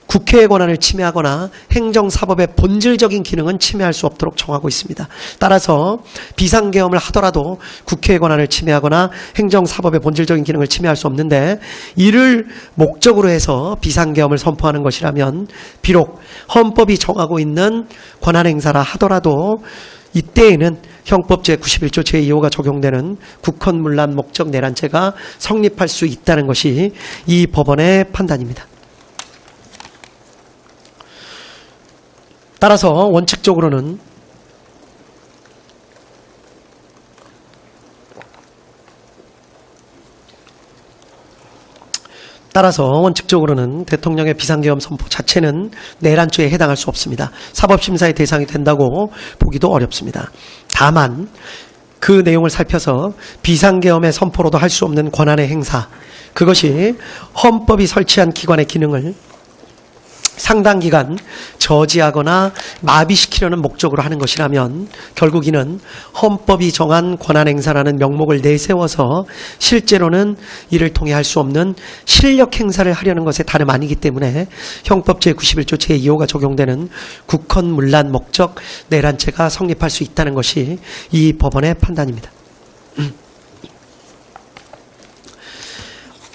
국회의 권한을 침해하거나 행정사법의 본질적인 기능은 침해할 수 없도록 정하고 있습니다. 따라서 비상계엄을 하더라도 국회의 권한을 침해하거나 행정사법의 본질적인 기능을 침해할 수 없는데 이를 목적으로 해서 비상계엄을 선포하는 것이라면 비록 헌법이 정하고 있는 권한행사라 하더라도 이때에는 형법 제91조 제2호가 적용되는 국헌문란 목적 내란죄가 성립할 수 있다는 것이 이 법원의 판단입니다. 따라서 원칙적으로는 대통령의 비상계엄 선포 자체는 내란죄에 해당할 수 없습니다. 사법심사의 대상이 된다고 보기도 어렵습니다. 다만 그 내용을 살펴서 비상계엄의 선포로도 할 수 없는 권한의 행사, 그것이 헌법이 설치한 기관의 기능을 상당 기간 저지하거나 마비시키려는 목적으로 하는 것이라면 결국 이는 헌법이 정한 권한행사라는 명목을 내세워서 실제로는 이를 통해 할 수 없는 실력행사를 하려는 것에 다름 아니기 때문에 형법 제91조 제2호가 적용되는 국헌문란 목적 내란죄가 성립할 수 있다는 것이 이 법원의 판단입니다.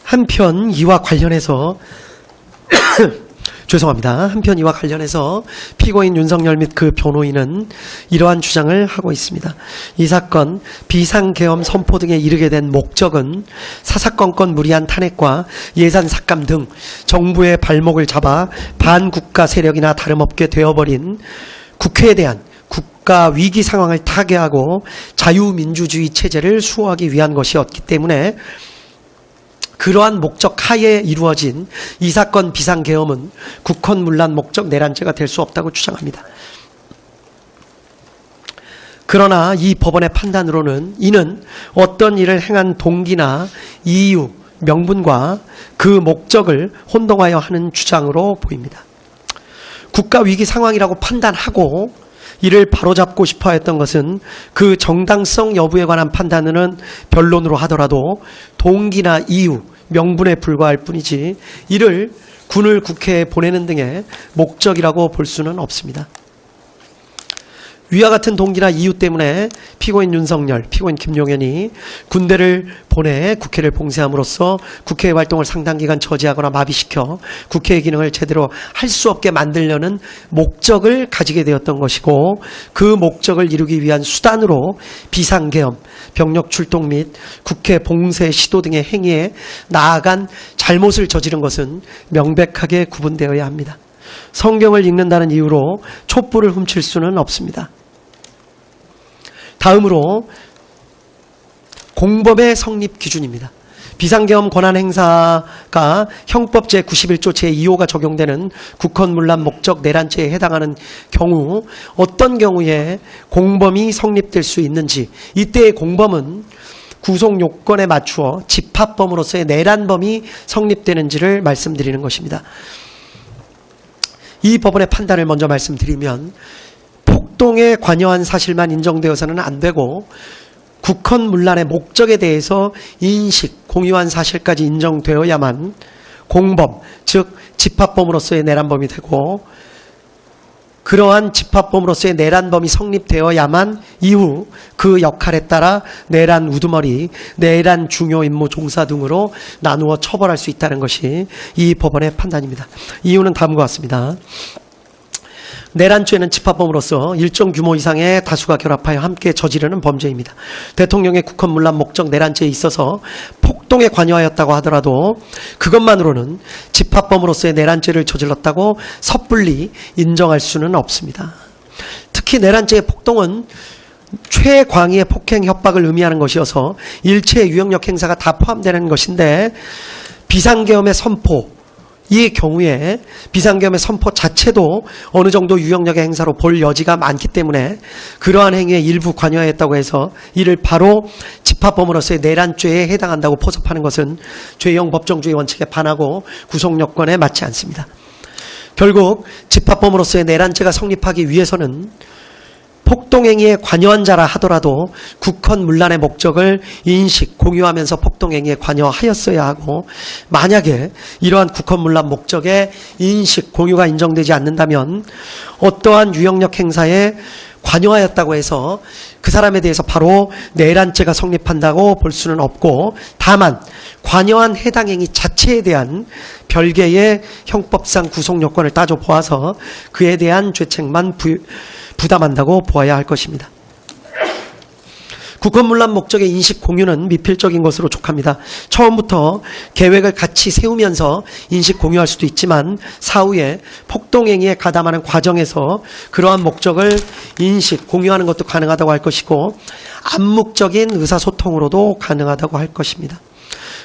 한편 이와 관련해서 죄송합니다. 한편 이와 관련해서 피고인 윤석열 및 그 변호인은 이러한 주장을 하고 있습니다. 이 사건 비상계엄 선포 등에 이르게 된 목적은 사사건건 무리한 탄핵과 예산 삭감 등 정부의 발목을 잡아 반국가 세력이나 다름없게 되어버린 국회에 대한 국가 위기 상황을 타개하고 자유민주주의 체제를 수호하기 위한 것이었기 때문에 그러한 목적 하에 이루어진 이 사건 비상계엄은 국헌문란 목적 내란죄가 될 수 없다고 주장합니다. 그러나 이 법원의 판단으로는 이는 어떤 일을 행한 동기나 이유, 명분과 그 목적을 혼동하여 하는 주장으로 보입니다. 국가 위기 상황이라고 판단하고 이를 바로잡고 싶어 했던 것은 그 정당성 여부에 관한 판단은 변론으로 하더라도 동기나 이유, 명분에 불과할 뿐이지 이를 군을 국회에 보내는 등의 목적이라고 볼 수는 없습니다. 위와 같은 동기나 이유 때문에 피고인 윤석열, 피고인 김용현이 군대를 보내 국회를 봉쇄함으로써 국회의 활동을 상당 기간 저지하거나 마비시켜 국회의 기능을 제대로 할 수 없게 만들려는 목적을 가지게 되었던 것이고 그 목적을 이루기 위한 수단으로 비상계엄, 병력 출동 및 국회 봉쇄 시도 등의 행위에 나아간 잘못을 저지른 것은 명백하게 구분되어야 합니다. 성경을 읽는다는 이유로 촛불을 훔칠 수는 없습니다. 다음으로 공범의 성립 기준입니다. 비상계엄 권한행사가 형법 제91조 제2호가 적용되는 국헌문란 목적 내란죄에 해당하는 경우 어떤 경우에 공범이 성립될 수 있는지, 이때의 공범은 구속 요건에 맞추어 집합범으로서의 내란범이 성립되는지를 말씀드리는 것입니다. 이 법원의 판단을 먼저 말씀드리면 폭동에 관여한 사실만 인정되어서는 안 되고 국헌문란의 목적에 대해서 인식, 공유한 사실까지 인정되어야만 공범, 즉 집합범으로서의 내란범이 되고 그러한 집합범으로서의 내란범이 성립되어야만 이후 그 역할에 따라 내란 우두머리, 내란 중요 임무 종사 등으로 나누어 처벌할 수 있다는 것이 이 법원의 판단입니다. 이유는 다음과 같습니다. 내란죄는 집합범으로서 일정 규모 이상의 다수가 결합하여 함께 저지르는 범죄입니다. 대통령의 국헌문란 목적 내란죄에 있어서 폭동에 관여하였다고 하더라도 그것만으로는 집합범으로서의 내란죄를 저질렀다고 섣불리 인정할 수는 없습니다. 특히 내란죄의 폭동은 최광의의 폭행 협박을 의미하는 것이어서 일체의 유형력 행사가 다 포함되는 것인데 비상계엄의 선포, 이 경우에 비상계엄의 선포 자체도 어느 정도 유형력의 행사로 볼 여지가 많기 때문에 그러한 행위에 일부 관여했다고 해서 이를 바로 집합범으로서의 내란죄에 해당한다고 포섭하는 것은 죄형 법정주의 원칙에 반하고 구속요건에 맞지 않습니다. 결국 집합범으로서의 내란죄가 성립하기 위해서는 폭동행위에 관여한 자라 하더라도 국헌문란의 목적을 인식, 공유하면서 폭동행위에 관여하였어야 하고 만약에 이러한 국헌문란 목적의 인식, 공유가 인정되지 않는다면 어떠한 유형력 행사에 관여하였다고 해서 그 사람에 대해서 바로 내란죄가 성립한다고 볼 수는 없고 다만 관여한 해당 행위 자체에 대한 별개의 형법상 구속요건을 따져보아서 그에 대한 죄책만 부담한다고 보아야 할 것입니다. 국헌문란 목적의 인식 공유는 미필적인 것으로 족합니다. 처음부터 계획을 같이 세우면서 인식 공유할 수도 있지만 사후에 폭동행위에 가담하는 과정에서 그러한 목적을 인식 공유하는 것도 가능하다고 할 것이고 암묵적인 의사소통으로도 가능하다고 할 것입니다.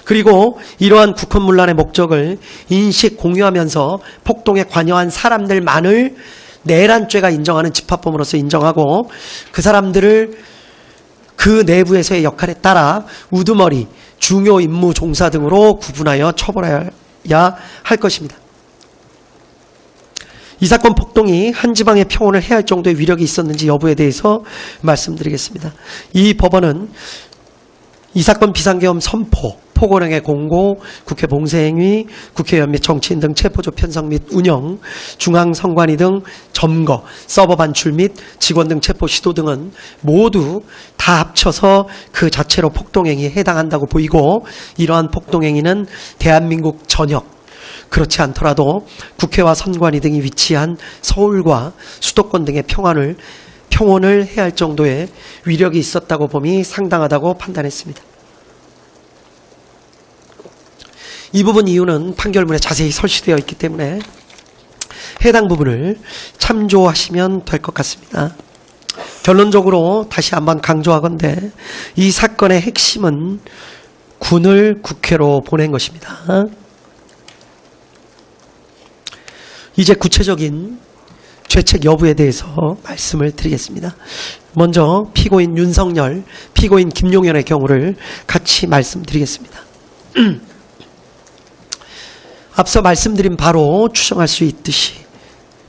그리고 이러한 국헌문란의 목적을 인식 공유하면서 폭동에 관여한 사람들만을 내란죄가 인정하는 집합범으로서 인정하고 그 사람들을 그 내부에서의 역할에 따라 우두머리, 중요 임무 종사 등으로 구분하여 처벌해야 할 것입니다. 이 사건 폭동이 한 지방의 평온을 해할 정도의 위력이 있었는지 여부에 대해서 말씀드리겠습니다. 이 법원은 이 사건 비상계엄 선포, 포고령의 공고, 국회 봉쇄행위, 국회의원 및 정치인 등 체포조 편성 및 운영, 중앙선관위 등 점거, 서버 반출 및 직원 등 체포 시도 등은 모두 다 합쳐서 그 자체로 폭동행위에 해당한다고 보이고, 이러한 폭동행위는 대한민국 전역, 그렇지 않더라도 국회와 선관위 등이 위치한 서울과 수도권 등의 평온을 해야 할 정도의 위력이 있었다고 봄이 상당하다고 판단했습니다. 이 부분 이유는 판결문에 자세히 설치되어 있기 때문에 해당 부분을 참조하시면 될 것 같습니다. 결론적으로 다시 한번 강조하건대 이 사건의 핵심은 군을 국회로 보낸 것입니다. 이제 구체적인 죄책 여부에 대해서 말씀을 드리겠습니다. 먼저 피고인 윤석열, 피고인 김용현의 경우를 같이 말씀드리겠습니다. 앞서 말씀드린 바로 추정할 수 있듯이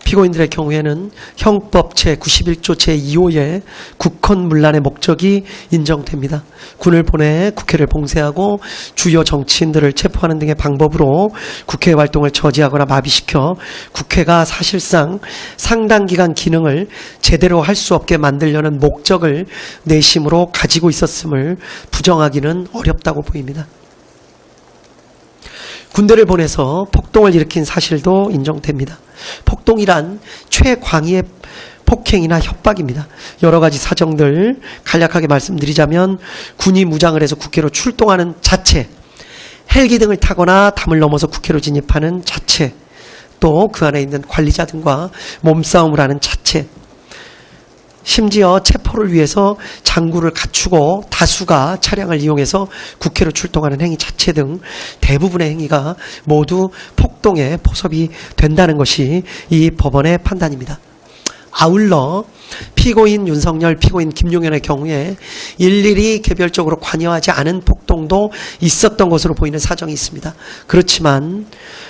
피고인들의 경우에는 형법 제91조 제2호의 국헌문란의 목적이 인정됩니다. 군을 보내 국회를 봉쇄하고 주요 정치인들을 체포하는 등의 방법으로 국회 활동을 저지하거나 마비시켜 국회가 사실상 상당 기간 기능을 제대로 할 수 없게 만들려는 목적을 내심으로 가지고 있었음을 부정하기는 어렵다고 보입니다. 군대를 보내서 폭동을 일으킨 사실도 인정됩니다. 폭동이란 최광의의 폭행이나 협박입니다. 여러 가지 사정들 간략하게 말씀드리자면 군이 무장을 해서 국회로 출동하는 자체, 헬기 등을 타거나 담을 넘어서 국회로 진입하는 자체, 또 그 안에 있는 관리자 등과 몸싸움을 하는 자체, 심지어 체포를 위해서 장구를 갖추고 다수가 차량을 이용해서 국회로 출동하는 행위 자체 등 대부분의 행위가 모두 폭동에 포섭이 된다는 것이 이 법원의 판단입니다. 아울러 피고인 윤석열, 피고인 김용현의 경우에 일일이 개별적으로 관여하지 않은 폭동도 있었던 것으로 보이는 사정이 있습니다. 그렇지만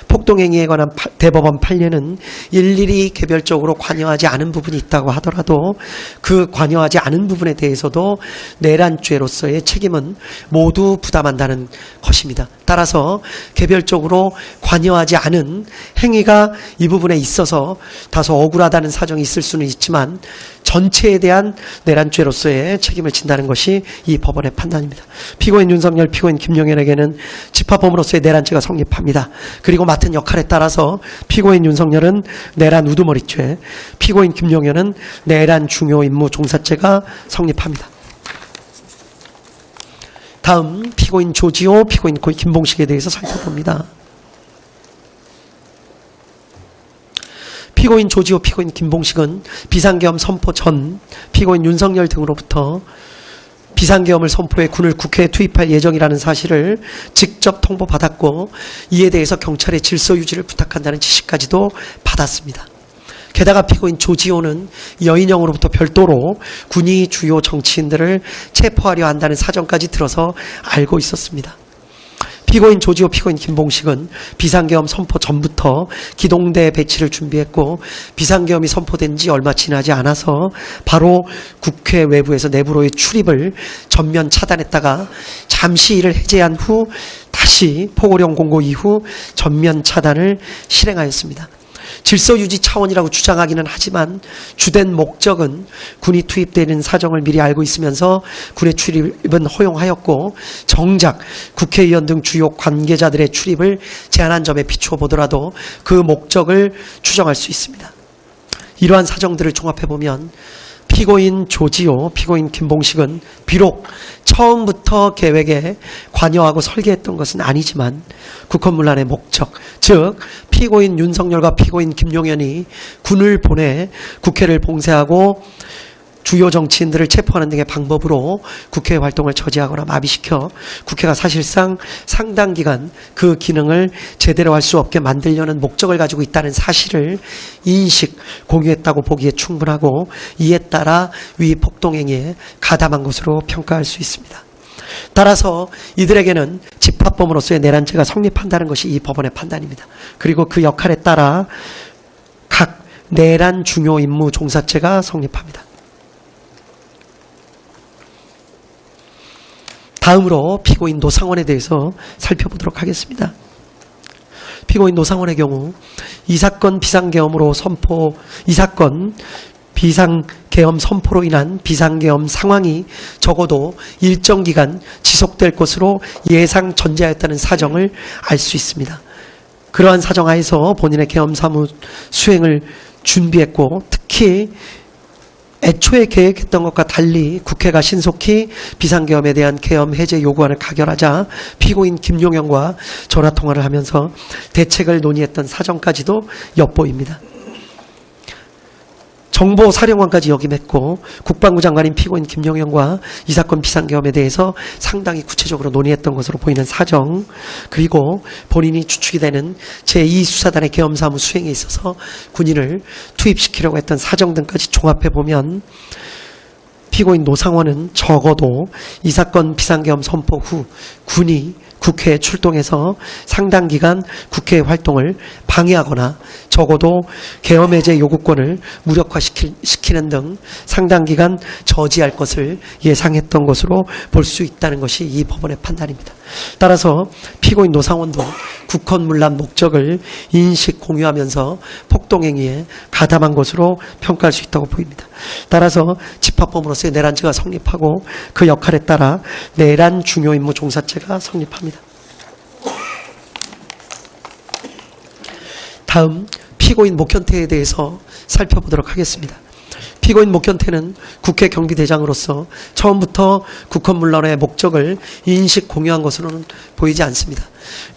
폭동행위에 관한 대법원 판례는 일일이 개별적으로 관여하지 않은 부분이 있다고 하더라도 그 관여하지 않은 부분에 대해서도 내란죄로서의 책임은 모두 부담한다는 것입니다. 따라서 개별적으로 관여하지 않은 행위가 이 부분에 있어서 다소 억울하다는 사정이 있을 수는 있지만 전체에 대한 내란죄로서의 책임을 진다는 것이 이 법원의 판단입니다. 피고인 윤석열, 피고인 김용현에게는 집합범으로서의 내란죄가 성립합니다. 그리고 맡은 역할에 따라서 피고인 윤석열은 내란 우두머리죄, 피고인 김용현은 내란 중요 임무 종사죄가 성립합니다. 다음 피고인 조지호, 피고인 김봉식에 대해서 살펴봅니다. 피고인 조지호, 피고인 김봉식은 비상계엄 선포 전 피고인 윤석열 등으로부터 비상계엄을 선포해 군을 국회에 투입할 예정이라는 사실을 직접 통보받았고 이에 대해서 경찰의 질서 유지를 부탁한다는 지시까지도 받았습니다. 게다가 피고인 조지호는 여인영으로부터 별도로 군이 주요 정치인들을 체포하려 한다는 사정까지 들어서 알고 있었습니다. 피고인 조지호, 피고인 김봉식은 비상계엄 선포 전부터 기동대 배치를 준비했고 비상계엄이 선포된 지 얼마 지나지 않아서 바로 국회 외부에서 내부로의 출입을 전면 차단했다가 잠시 이를 해제한 후 다시 포고령 공고 이후 전면 차단을 실행하였습니다. 질서 유지 차원이라고 주장하기는 하지만 주된 목적은 군이 투입되는 사정을 미리 알고 있으면서 군의 출입은 허용하였고 정작 국회의원 등 주요 관계자들의 출입을 제한한 점에 비추어 보더라도 그 목적을 추정할 수 있습니다. 이러한 사정들을 종합해보면 피고인 조지호, 피고인 김봉식은 비록 처음부터 계획에 관여하고 설계했던 것은 아니지만 국헌문란의 목적, 즉 피고인 윤석열과 피고인 김용현이 군을 보내 국회를 봉쇄하고 주요 정치인들을 체포하는 등의 방법으로 국회 활동을 저지하거나 마비시켜 국회가 사실상 상당 기간 그 기능을 제대로 할 수 없게 만들려는 목적을 가지고 있다는 사실을 인식, 공유했다고 보기에 충분하고 이에 따라 위 폭동행위에 가담한 것으로 평가할 수 있습니다. 따라서 이들에게는 집합범으로서의 내란죄가 성립한다는 것이 이 법원의 판단입니다. 그리고 그 역할에 따라 각 내란 중요 임무 종사죄가 성립합니다. 다음으로 피고인 노상원에 대해서 살펴보도록 하겠습니다. 피고인 노상원의 경우 이 사건 비상계엄 선포로 인한 비상계엄 상황이 적어도 일정 기간 지속될 것으로 예상 전제하였다는 사정을 알 수 있습니다. 그러한 사정하에서 본인의 계엄 사무 수행을 준비했고, 특히 애초에 계획했던 것과 달리 국회가 신속히 비상계엄에 대한 계엄 해제 요구안을 가결하자 피고인 김용현과 전화통화를 하면서 대책을 논의했던 사정까지도 엿보입니다. 정보사령관까지 역임했고 국방부 장관인 피고인 김용현과 이 사건 비상계엄에 대해서 상당히 구체적으로 논의했던 것으로 보이는 사정, 그리고 본인이 주축이 되는 제2수사단의 계엄사무 수행에 있어서 군인을 투입시키려고 했던 사정 등까지 종합해보면 피고인 노상원은 적어도 이 사건 비상계엄 선포 후 군이 국회에 출동해서 상당 기간 국회의 활동을 방해하거나 적어도 계엄 해제 요구권을 무력화시키는 등 상당 기간 저지할 것을 예상했던 것으로 볼 수 있다는 것이 이 법원의 판단입니다. 따라서 피고인 노상원도 국헌문란 목적을 인식 공유하면서 폭동행위에 가담한 것으로 평가할 수 있다고 보입니다. 따라서 집합범으로서의 내란죄가 성립하고 그 역할에 따라 내란 중요임무 종사죄가 성립합니다. 다음 피고인 목현태에 대해서 살펴보도록 하겠습니다. 피고인 목현태는 국회 경비대장으로서 처음부터 국헌문란의 목적을 인식 공유한 것으로는 보이지 않습니다.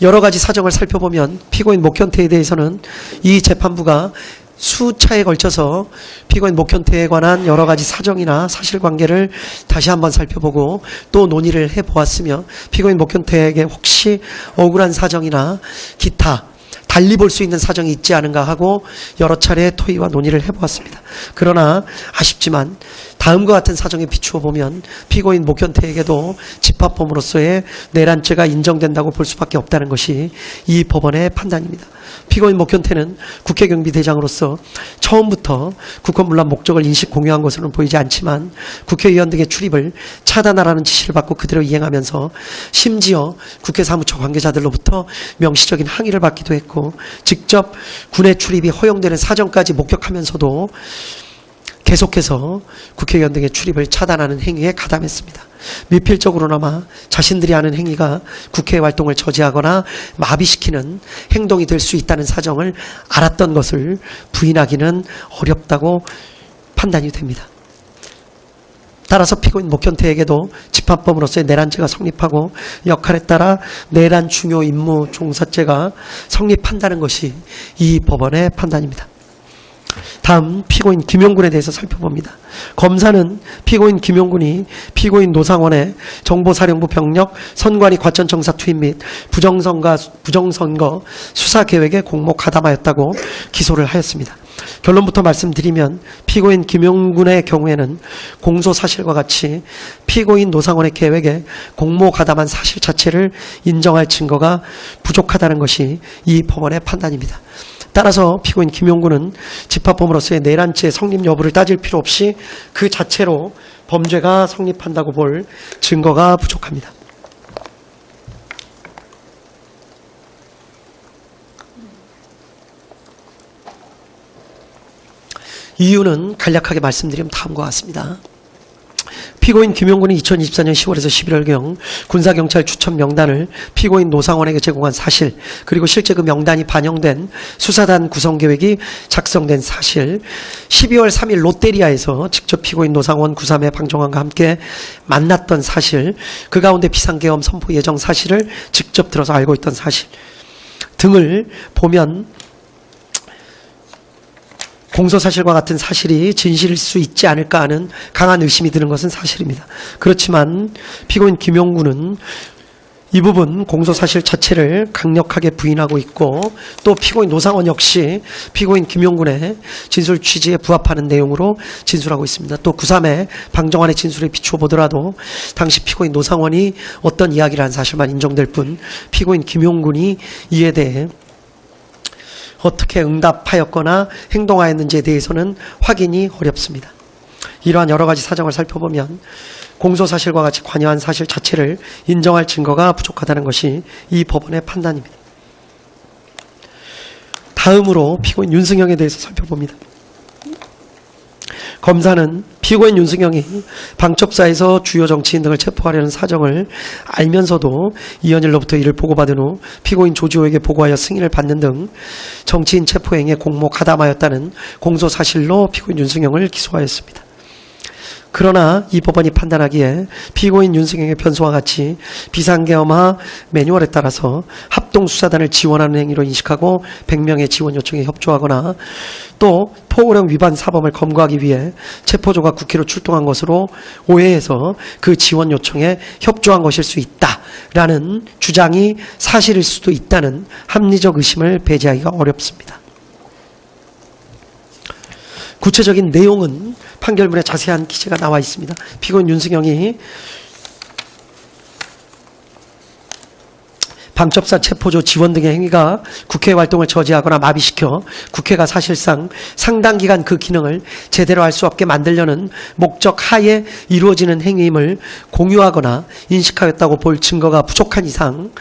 여러 가지 사정을 살펴보면 피고인 목현태에 대해서는 이 재판부가 수차에 걸쳐서 피고인 목현태에 관한 여러 가지 사정이나 사실관계를 다시 한번 살펴보고 또 논의를 해보았으며 피고인 목현태에게 혹시 억울한 사정이나 기타 달리 볼 수 있는 사정이 있지 않은가 하고 여러 차례 토의와 논의를 해보았습니다. 그러나 아쉽지만 다음과 같은 사정에 비추어 보면 피고인 목현태에게도 집합범으로서의 내란죄가 인정된다고 볼 수밖에 없다는 것이 이 법원의 판단입니다. 피고인 목현태는 국회경비대장으로서 처음부터 국헌문란 목적을 인식 공유한 것으로는 보이지 않지만 국회의원 등의 출입을 차단하라는 지시를 받고 그대로 이행하면서 심지어 국회 사무처 관계자들로부터 명시적인 항의를 받기도 했고 직접 군의 출입이 허용되는 사정까지 목격하면서도 계속해서 국회의원 등의 출입을 차단하는 행위에 가담했습니다. 미필적으로나마 자신들이 하는 행위가 국회 활동을 저지하거나 마비시키는 행동이 될 수 있다는 사정을 알았던 것을 부인하기는 어렵다고 판단이 됩니다. 따라서 피고인 목현태에게도 집합범으로서의 내란죄가 성립하고 역할에 따라 내란 중요 임무 종사죄가 성립한다는 것이 이 법원의 판단입니다. 다음 피고인 김용군에 대해서 살펴봅니다. 검사는 피고인 김용군이 피고인 노상원의 정보사령부 병력 선관위 과천청사 투입 및 부정선거 수사계획에 공모 가담하였다고 기소를 하였습니다. 결론부터 말씀드리면 피고인 김용군의 경우에는 공소사실과 같이 피고인 노상원의 계획에 공모 가담한 사실 자체를 인정할 증거가 부족하다는 것이 이 법원의 판단입니다. 따라서 피고인 김용군은 집합범으로서의 내란죄 성립 여부를 따질 필요 없이 그 자체로 범죄가 성립한다고 볼 증거가 부족합니다. 이유는 간략하게 말씀드리면 다음과 같습니다. 피고인 김용군이 2024년 10월에서 11월경 군사경찰 추천 명단을 피고인 노상원에게 제공한 사실, 그리고 실제 그 명단이 반영된 수사단 구성계획이 작성된 사실, 12월 3일 롯데리아에서 직접 피고인 노상원 구삼의 방종환과 함께 만났던 사실, 그 가운데 비상계엄 선포 예정 사실을 직접 들어서 알고 있던 사실 등을 보면 공소사실과 같은 사실이 진실일 수 있지 않을까 하는 강한 의심이 드는 것은 사실입니다. 그렇지만 피고인 김용군은 이 부분 공소사실 자체를 강력하게 부인하고 있고 또 피고인 노상원 역시 피고인 김용군의 진술 취지에 부합하는 내용으로 진술하고 있습니다. 또 구3의 방정환의 진술에 비추어 보더라도 당시 피고인 노상원이 어떤 이야기를 한 사실만 인정될 뿐 피고인 김용군이 이에 대해 어떻게 응답하였거나 행동하였는지에 대해서는 확인이 어렵습니다. 이러한 여러 가지 사정을 살펴보면 공소사실과 같이 관여한 사실 자체를 인정할 증거가 부족하다는 것이 이 법원의 판단입니다. 다음으로 피고인 윤승영에 대해서 살펴봅니다. 검사는 피고인 윤승영이 방첩사에서 주요 정치인 등을 체포하려는 사정을 알면서도 이현일로부터 이를 보고받은 후 피고인 조지호에게 보고하여 승인을 받는 등 정치인 체포 행위에 공모 가담하였다는 공소사실로 피고인 윤승영을 기소하였습니다. 그러나 이 법원이 판단하기에 피고인 윤승영의 변소와 같이 비상계엄화 매뉴얼에 따라서 합동수사단을 지원하는 행위로 인식하고 100명의 지원 요청에 협조하거나 또 포고령 위반 사범을 검거하기 위해 체포조가 국회로 출동한 것으로 오해해서 그 지원 요청에 협조한 것일 수 있다라는 주장이 사실일 수도 있다는 합리적 의심을 배제하기가 어렵습니다. 구체적인 내용은 판결문에 자세한 기재가 나와 있습니다. 피고인 윤승영이 방첩사 체포조 지원 등의 행위가 국회 활동을 저지하거나 마비시켜 국회가 사실상 상당 기간 그 기능을 제대로 할 수 없게 만들려는 목적 하에 이루어지는 행위임을 공유하거나 인식하였다고 볼 증거가 부족한 이상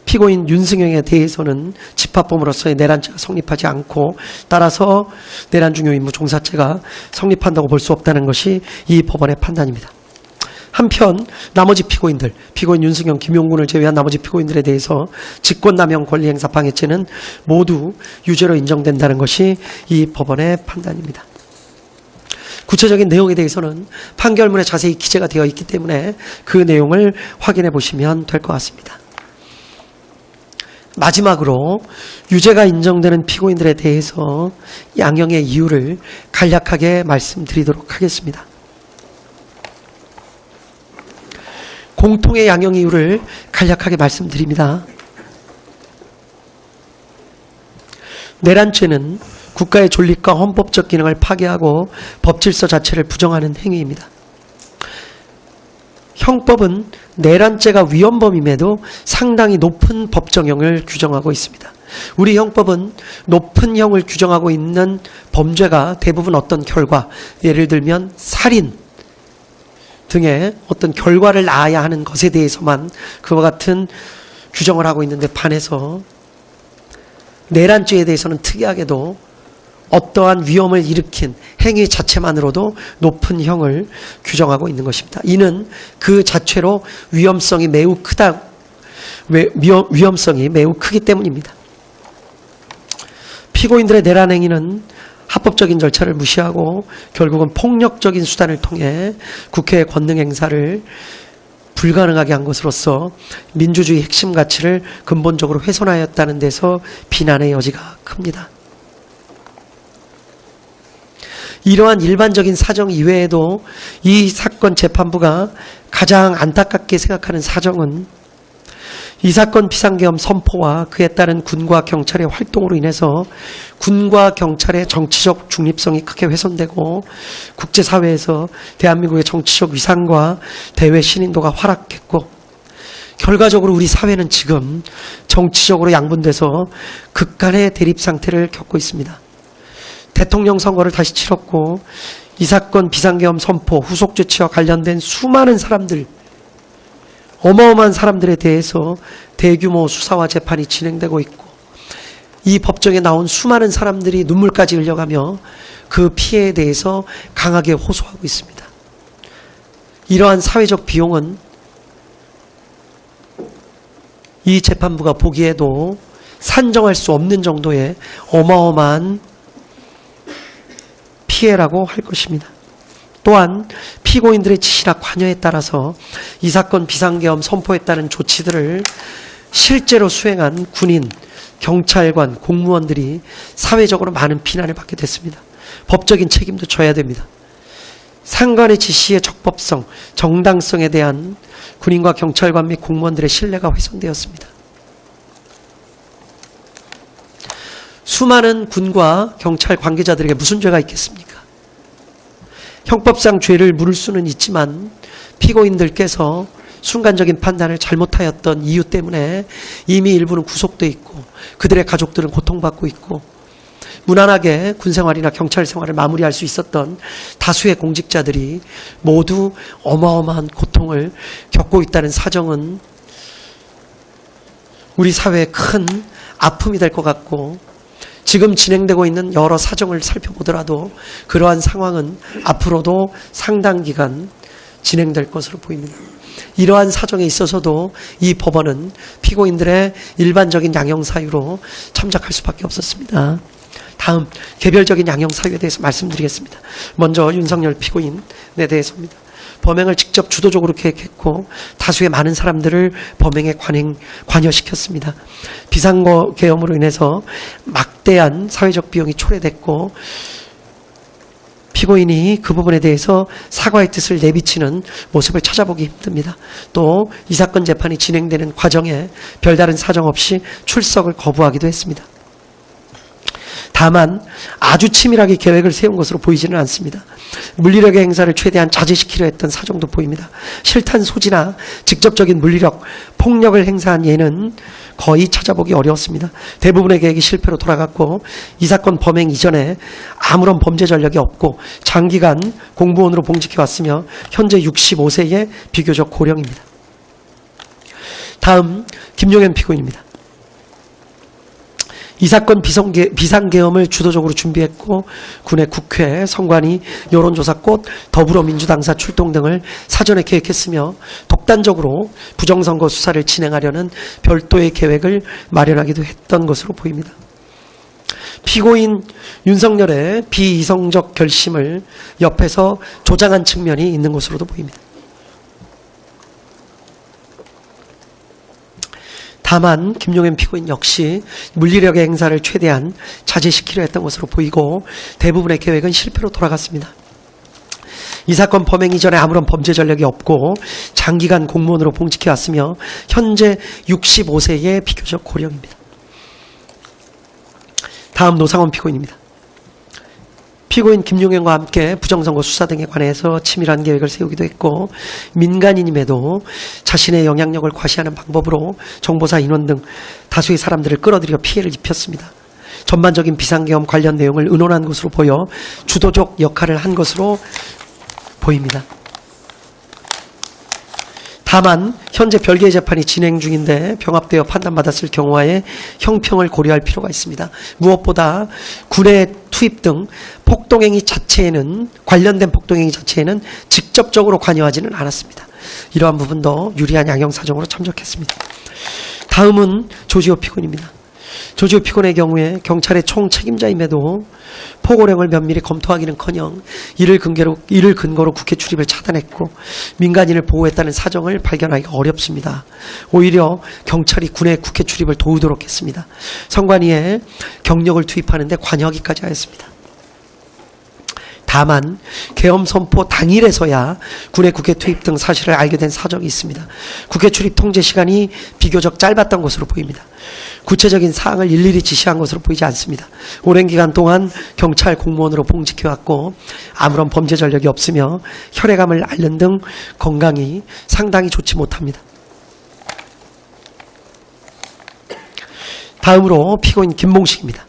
피고인 윤승영에 대해서는 집합범으로서의 내란죄가 성립하지 않고 따라서 내란 중요 임무 종사죄가 성립한다고 볼 수 없다는 것이 이 법원의 판단입니다. 한편 나머지 피고인들, 피고인 윤승영, 김용군을 제외한 나머지 피고인들에 대해서 직권남용 권리행사 방해죄는 모두 유죄로 인정된다는 것이 이 법원의 판단입니다. 구체적인 내용에 대해서는 판결문에 자세히 기재가 되어 있기 때문에 그 내용을 확인해 보시면 될 것 같습니다. 마지막으로 유죄가 인정되는 피고인들에 대해서 양형의 이유를 간략하게 말씀드리도록 하겠습니다. 공통의 양형 이유를 간략하게 말씀드립니다. 내란죄는 국가의 존립과 헌법적 기능을 파괴하고 법질서 자체를 부정하는 행위입니다. 형법은 내란죄가 위헌범임에도 상당히 높은 법정형을 규정하고 있습니다. 우리 형법은 높은 형을 규정하고 있는 범죄가 대부분 어떤 결과, 예를 들면 살인 등의 어떤 결과를 낳아야 하는 것에 대해서만 그와 같은 규정을 하고 있는데 반해서 내란죄에 대해서는 특이하게도 어떠한 위험을 일으킨 행위 자체만으로도 높은 형을 규정하고 있는 것입니다. 이는 그 자체로 위험성이 매우 크기 때문입니다. 피고인들의 내란 행위는 합법적인 절차를 무시하고 결국은 폭력적인 수단을 통해 국회의 권능 행사를 불가능하게 한 것으로서 민주주의 핵심 가치를 근본적으로 훼손하였다는 데서 비난의 여지가 큽니다. 이러한 일반적인 사정 이외에도 이 사건 재판부가 가장 안타깝게 생각하는 사정은 이 사건 비상계엄 선포와 그에 따른 군과 경찰의 활동으로 인해서 군과 경찰의 정치적 중립성이 크게 훼손되고 국제사회에서 대한민국의 정치적 위상과 대외 신인도가 하락했고 결과적으로 우리 사회는 지금 정치적으로 양분돼서 극간의 대립 상태를 겪고 있습니다. 대통령 선거를 다시 치렀고 이 사건 비상계엄 선포 후속 조치와 관련된 수많은 사람들, 어마어마한 사람들에 대해서 대규모 수사와 재판이 진행되고 있고 이 법정에 나온 수많은 사람들이 눈물까지 흘려가며 그 피해에 대해서 강하게 호소하고 있습니다. 이러한 사회적 비용은 이 재판부가 보기에도 산정할 수 없는 정도의 어마어마한 피해라고 할 것입니다. 또한 피고인들의 지시나 관여에 따라서 이 사건 비상계엄 선포에 따른 조치들을 실제로 수행한 군인, 경찰관, 공무원들이 사회적으로 많은 비난을 받게 됐습니다. 법적인 책임도 져야 됩니다. 상관의 지시의 적법성, 정당성에 대한 군인과 경찰관 및 공무원들의 신뢰가 훼손되었습니다. 수많은 군과 경찰 관계자들에게 무슨 죄가 있겠습니까? 형법상 죄를 물을 수는 있지만 피고인들께서 순간적인 판단을 잘못하였던 이유 때문에 이미 일부는 구속돼 있고 그들의 가족들은 고통받고 있고 무난하게 군생활이나 경찰 생활을 마무리할 수 있었던 다수의 공직자들이 모두 어마어마한 고통을 겪고 있다는 사정은 우리 사회의 큰 아픔이 될 것 같고 지금 진행되고 있는 여러 사정을 살펴보더라도 그러한 상황은 앞으로도 상당 기간 진행될 것으로 보입니다. 이러한 사정에 있어서도 이 법원은 피고인들의 일반적인 양형 사유로 참작할 수밖에 없었습니다. 다음 개별적인 양형 사유에 대해서 말씀드리겠습니다. 먼저 윤석열 피고인에 대해서입니다. 범행을 직접 주도적으로 계획했고 다수의 많은 사람들을 범행에 관여시켰습니다. 비상계엄으로 인해서 막대한 사회적 비용이 초래됐고 피고인이 그 부분에 대해서 사과의 뜻을 내비치는 모습을 찾아보기 힘듭니다. 또 이 사건 재판이 진행되는 과정에 별다른 사정 없이 출석을 거부하기도 했습니다. 다만 아주 치밀하게 계획을 세운 것으로 보이지는 않습니다. 물리력의 행사를 최대한 자제시키려 했던 사정도 보입니다. 실탄 소지나 직접적인 물리력, 폭력을 행사한 예는 거의 찾아보기 어려웠습니다. 대부분의 계획이 실패로 돌아갔고 이 사건 범행 이전에 아무런 범죄 전력이 없고 장기간 공무원으로 봉직해왔으며 현재 65세의 비교적 고령입니다. 다음 김용현 피고인입니다. 이 사건 비상계엄을 주도적으로 준비했고 군의 국회, 선관위, 여론조사꽃, 더불어민주당사 출동 등을 사전에 계획했으며 독단적으로 부정선거 수사를 진행하려는 별도의 계획을 마련하기도 했던 것으로 보입니다. 피고인 윤석열의 비이성적 결심을 옆에서 조장한 측면이 있는 것으로도 보입니다. 다만 김용현 피고인 역시 물리력의 행사를 최대한 자제시키려 했던 것으로 보이고 대부분의 계획은 실패로 돌아갔습니다. 이 사건 범행 이전에 아무런 범죄 전력이 없고 장기간 공무원으로 봉직해왔으며 현재 65세의 비교적 고령입니다. 다음 노상원 피고인입니다. 피고인 김용현과 함께 부정선거 수사 등에 관해서 치밀한 계획을 세우기도 했고 민간인임에도 자신의 영향력을 과시하는 방법으로 정보사 인원 등 다수의 사람들을 끌어들여 피해를 입혔습니다. 전반적인 비상계엄 관련 내용을 의논한 것으로 보여 주도적 역할을 한 것으로 보입니다. 다만 현재 별개의 재판이 진행 중인데 병합되어 판단받았을 경우에 형평을 고려할 필요가 있습니다. 무엇보다 군의 투입 등 폭동행위 자체에는 관련된 폭동행위 자체에는 직접적으로 관여하지는 않았습니다. 이러한 부분도 유리한 양형 사정으로 참작했습니다. 다음은 조지호 피고인입니다. 조지호 피고인의 경우에 경찰의 총책임자임에도 포고령을 면밀히 검토하기는커녕 이를 근거로 국회 출입을 차단했고 민간인을 보호했다는 사정을 발견하기가 어렵습니다. 오히려 경찰이 군의 국회 출입을 도우도록 했습니다. 선관위에 경력을 투입하는 데 관여하기까지 하였습니다. 다만 계엄 선포 당일에서야 군의 국회 투입 등 사실을 알게 된 사정이 있습니다. 국회 출입 통제 시간이 비교적 짧았던 것으로 보입니다. 구체적인 사항을 일일이 지시한 것으로 보이지 않습니다. 오랜 기간 동안 경찰 공무원으로 봉직해왔고 아무런 범죄 전력이 없으며 혈액암을 앓는 등 건강이 상당히 좋지 못합니다. 다음으로 피고인 김봉식입니다.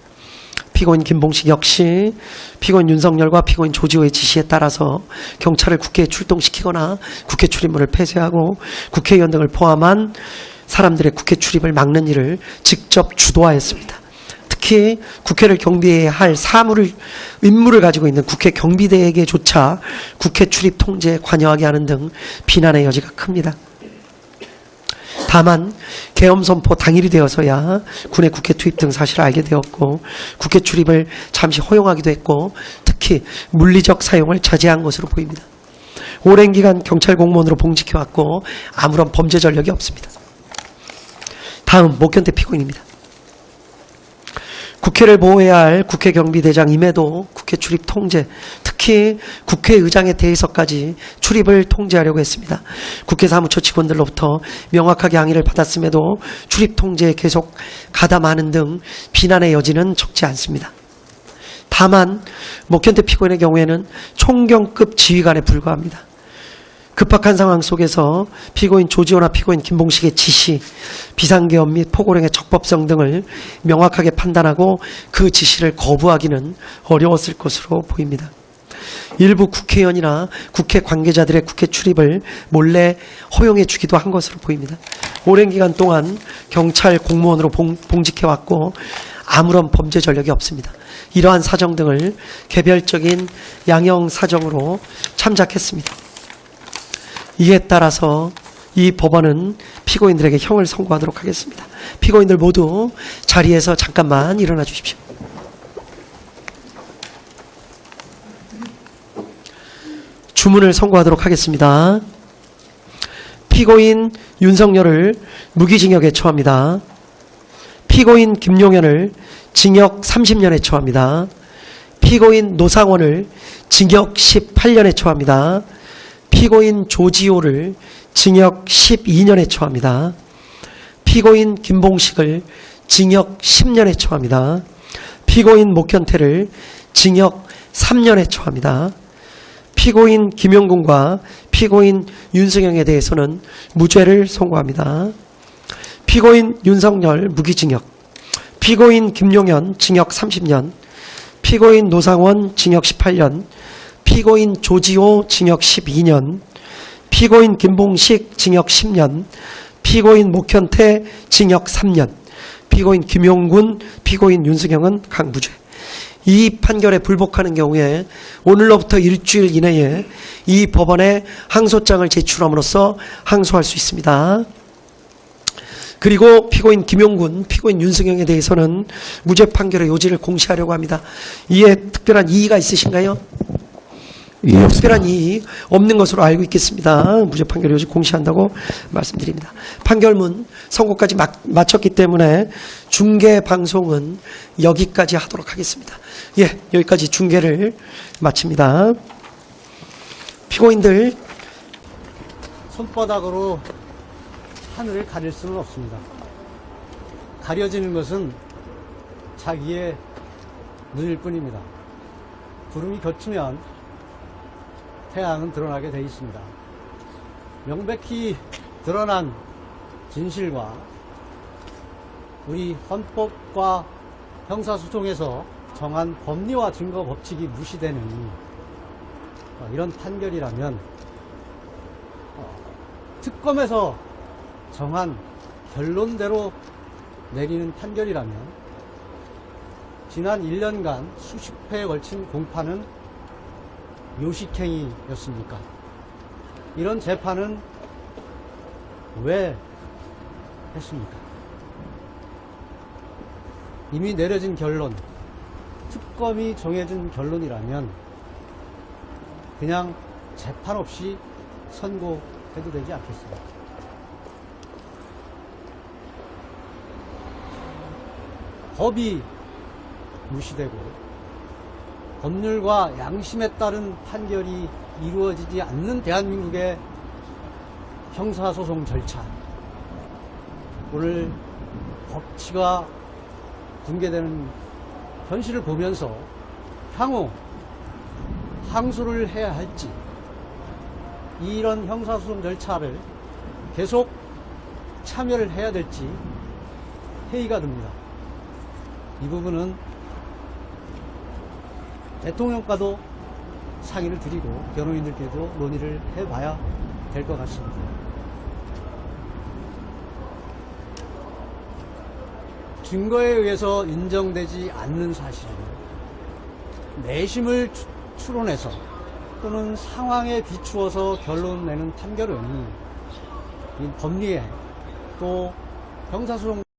피고인 김봉식 역시 피고인 윤석열과 피고인 조지호의 지시에 따라서 경찰을 국회에 출동시키거나 국회 출입문을 폐쇄하고 국회의원 등을 포함한 사람들의 국회 출입을 막는 일을 직접 주도하였습니다. 특히 국회를 경비해야 할 임무를 가지고 있는 국회 경비대에게조차 국회 출입 통제에 관여하게 하는 등 비난의 여지가 큽니다. 다만 계엄 선포 당일이 되어서야 군의 국회 투입 등 사실을 알게 되었고 국회 출입을 잠시 허용하기도 했고 특히 물리적 사용을 자제한 것으로 보입니다. 오랜 기간 경찰 공무원으로 봉직해왔고 아무런 범죄 전력이 없습니다. 다음 목현태 피고인입니다. 국회를 보호해야 할 국회 경비대장임에도 국회 출입 통제, 특히 국회의장에 대해서까지 출입을 통제하려고 했습니다. 국회 사무처 직원들로부터 명확하게 항의를 받았음에도 출입 통제에 계속 가담하는 등 비난의 여지는 적지 않습니다. 다만 목현태 피고인의 경우에는 총경급 지휘관에 불과합니다. 급박한 상황 속에서 피고인 조지호나 피고인 김봉식의 지시, 비상계엄 및 포고령의 적법성 등을 명확하게 판단하고 그 지시를 거부하기는 어려웠을 것으로 보입니다. 일부 국회의원이나 국회 관계자들의 국회 출입을 몰래 허용해 주기도 한 것으로 보입니다. 오랜 기간 동안 경찰 공무원으로 봉직해왔고 아무런 범죄 전력이 없습니다. 이러한 사정 등을 개별적인 양형 사정으로 참작했습니다. 이에 따라서 이 법원은 피고인들에게 형을 선고하도록 하겠습니다. 피고인들 모두 자리에서 잠깐만 일어나 주십시오. 주문을 선고하도록 하겠습니다. 피고인 윤석열을 무기징역에 처합니다. 피고인 김용현을 징역 30년에 처합니다. 피고인 노상원을 징역 18년에 처합니다. 피고인 조지호를 징역 12년에 처합니다. 피고인 김봉식을 징역 10년에 처합니다. 피고인 목현태를 징역 3년에 처합니다. 피고인 김영군과 피고인 윤승영에 대해서는 무죄를 선고합니다. 피고인 윤석열 무기징역, 피고인 김용현 징역 30년, 피고인 노상원 징역 18년, 피고인 조지호 징역 12년, 피고인 김봉식 징역 10년, 피고인 목현태 징역 3년, 피고인 김용군, 피고인 윤승영은 강무죄. 이 판결에 불복하는 경우에 오늘로부터 일주일 이내에 이 법원에 항소장을 제출함으로써 항소할 수 있습니다. 그리고 피고인 김용군, 피고인 윤승영에 대해서는 무죄 판결의 요지를 공시하려고 합니다. 이에 특별한 이의가 있으신가요? 특별한 이의 없는 것으로 알고 있겠습니다. 무죄 판결 요지 공시한다고 말씀드립니다. 판결문 선고까지 마쳤기 때문에 중계 방송은 여기까지 하도록 하겠습니다. 예, 여기까지 중계를 마칩니다. 피고인들 손바닥으로 하늘을 가릴 수는 없습니다. 가려지는 것은 자기의 눈일 뿐입니다. 구름이 겹치면 태양은 드러나게 되어 있습니다. 명백히 드러난 진실과 우리 헌법과 형사소송에서 정한 법리와 증거 법칙이 무시되는 이런 판결이라면 특검에서 정한 결론대로 내리는 판결이라면 지난 1년간 수십 회에 걸친 공판은 요식행위였습니까? 이런 재판은 왜 했습니까? 이미 내려진 결론, 특검이 정해진 결론이라면 그냥 재판 없이 선고해도 되지 않겠습니까? 법이 무시되고 법률과 양심에 따른 판결이 이루어지지 않는 대한민국의 형사소송 절차, 오늘 법치가 붕괴되는 현실을 보면서 향후 항소를 해야 할지, 이런 형사소송 절차를 계속 참여를 해야 될지 회의가 듭니다. 이 부분은 대통령과도 상의를 드리고 변호인들께도 논의를 해봐야 될 것 같습니다. 증거에 의해서 인정되지 않는 사실을 내심을 추론해서 또는 상황에 비추어서 결론 내는 판결은 이 법리에 또 형사소송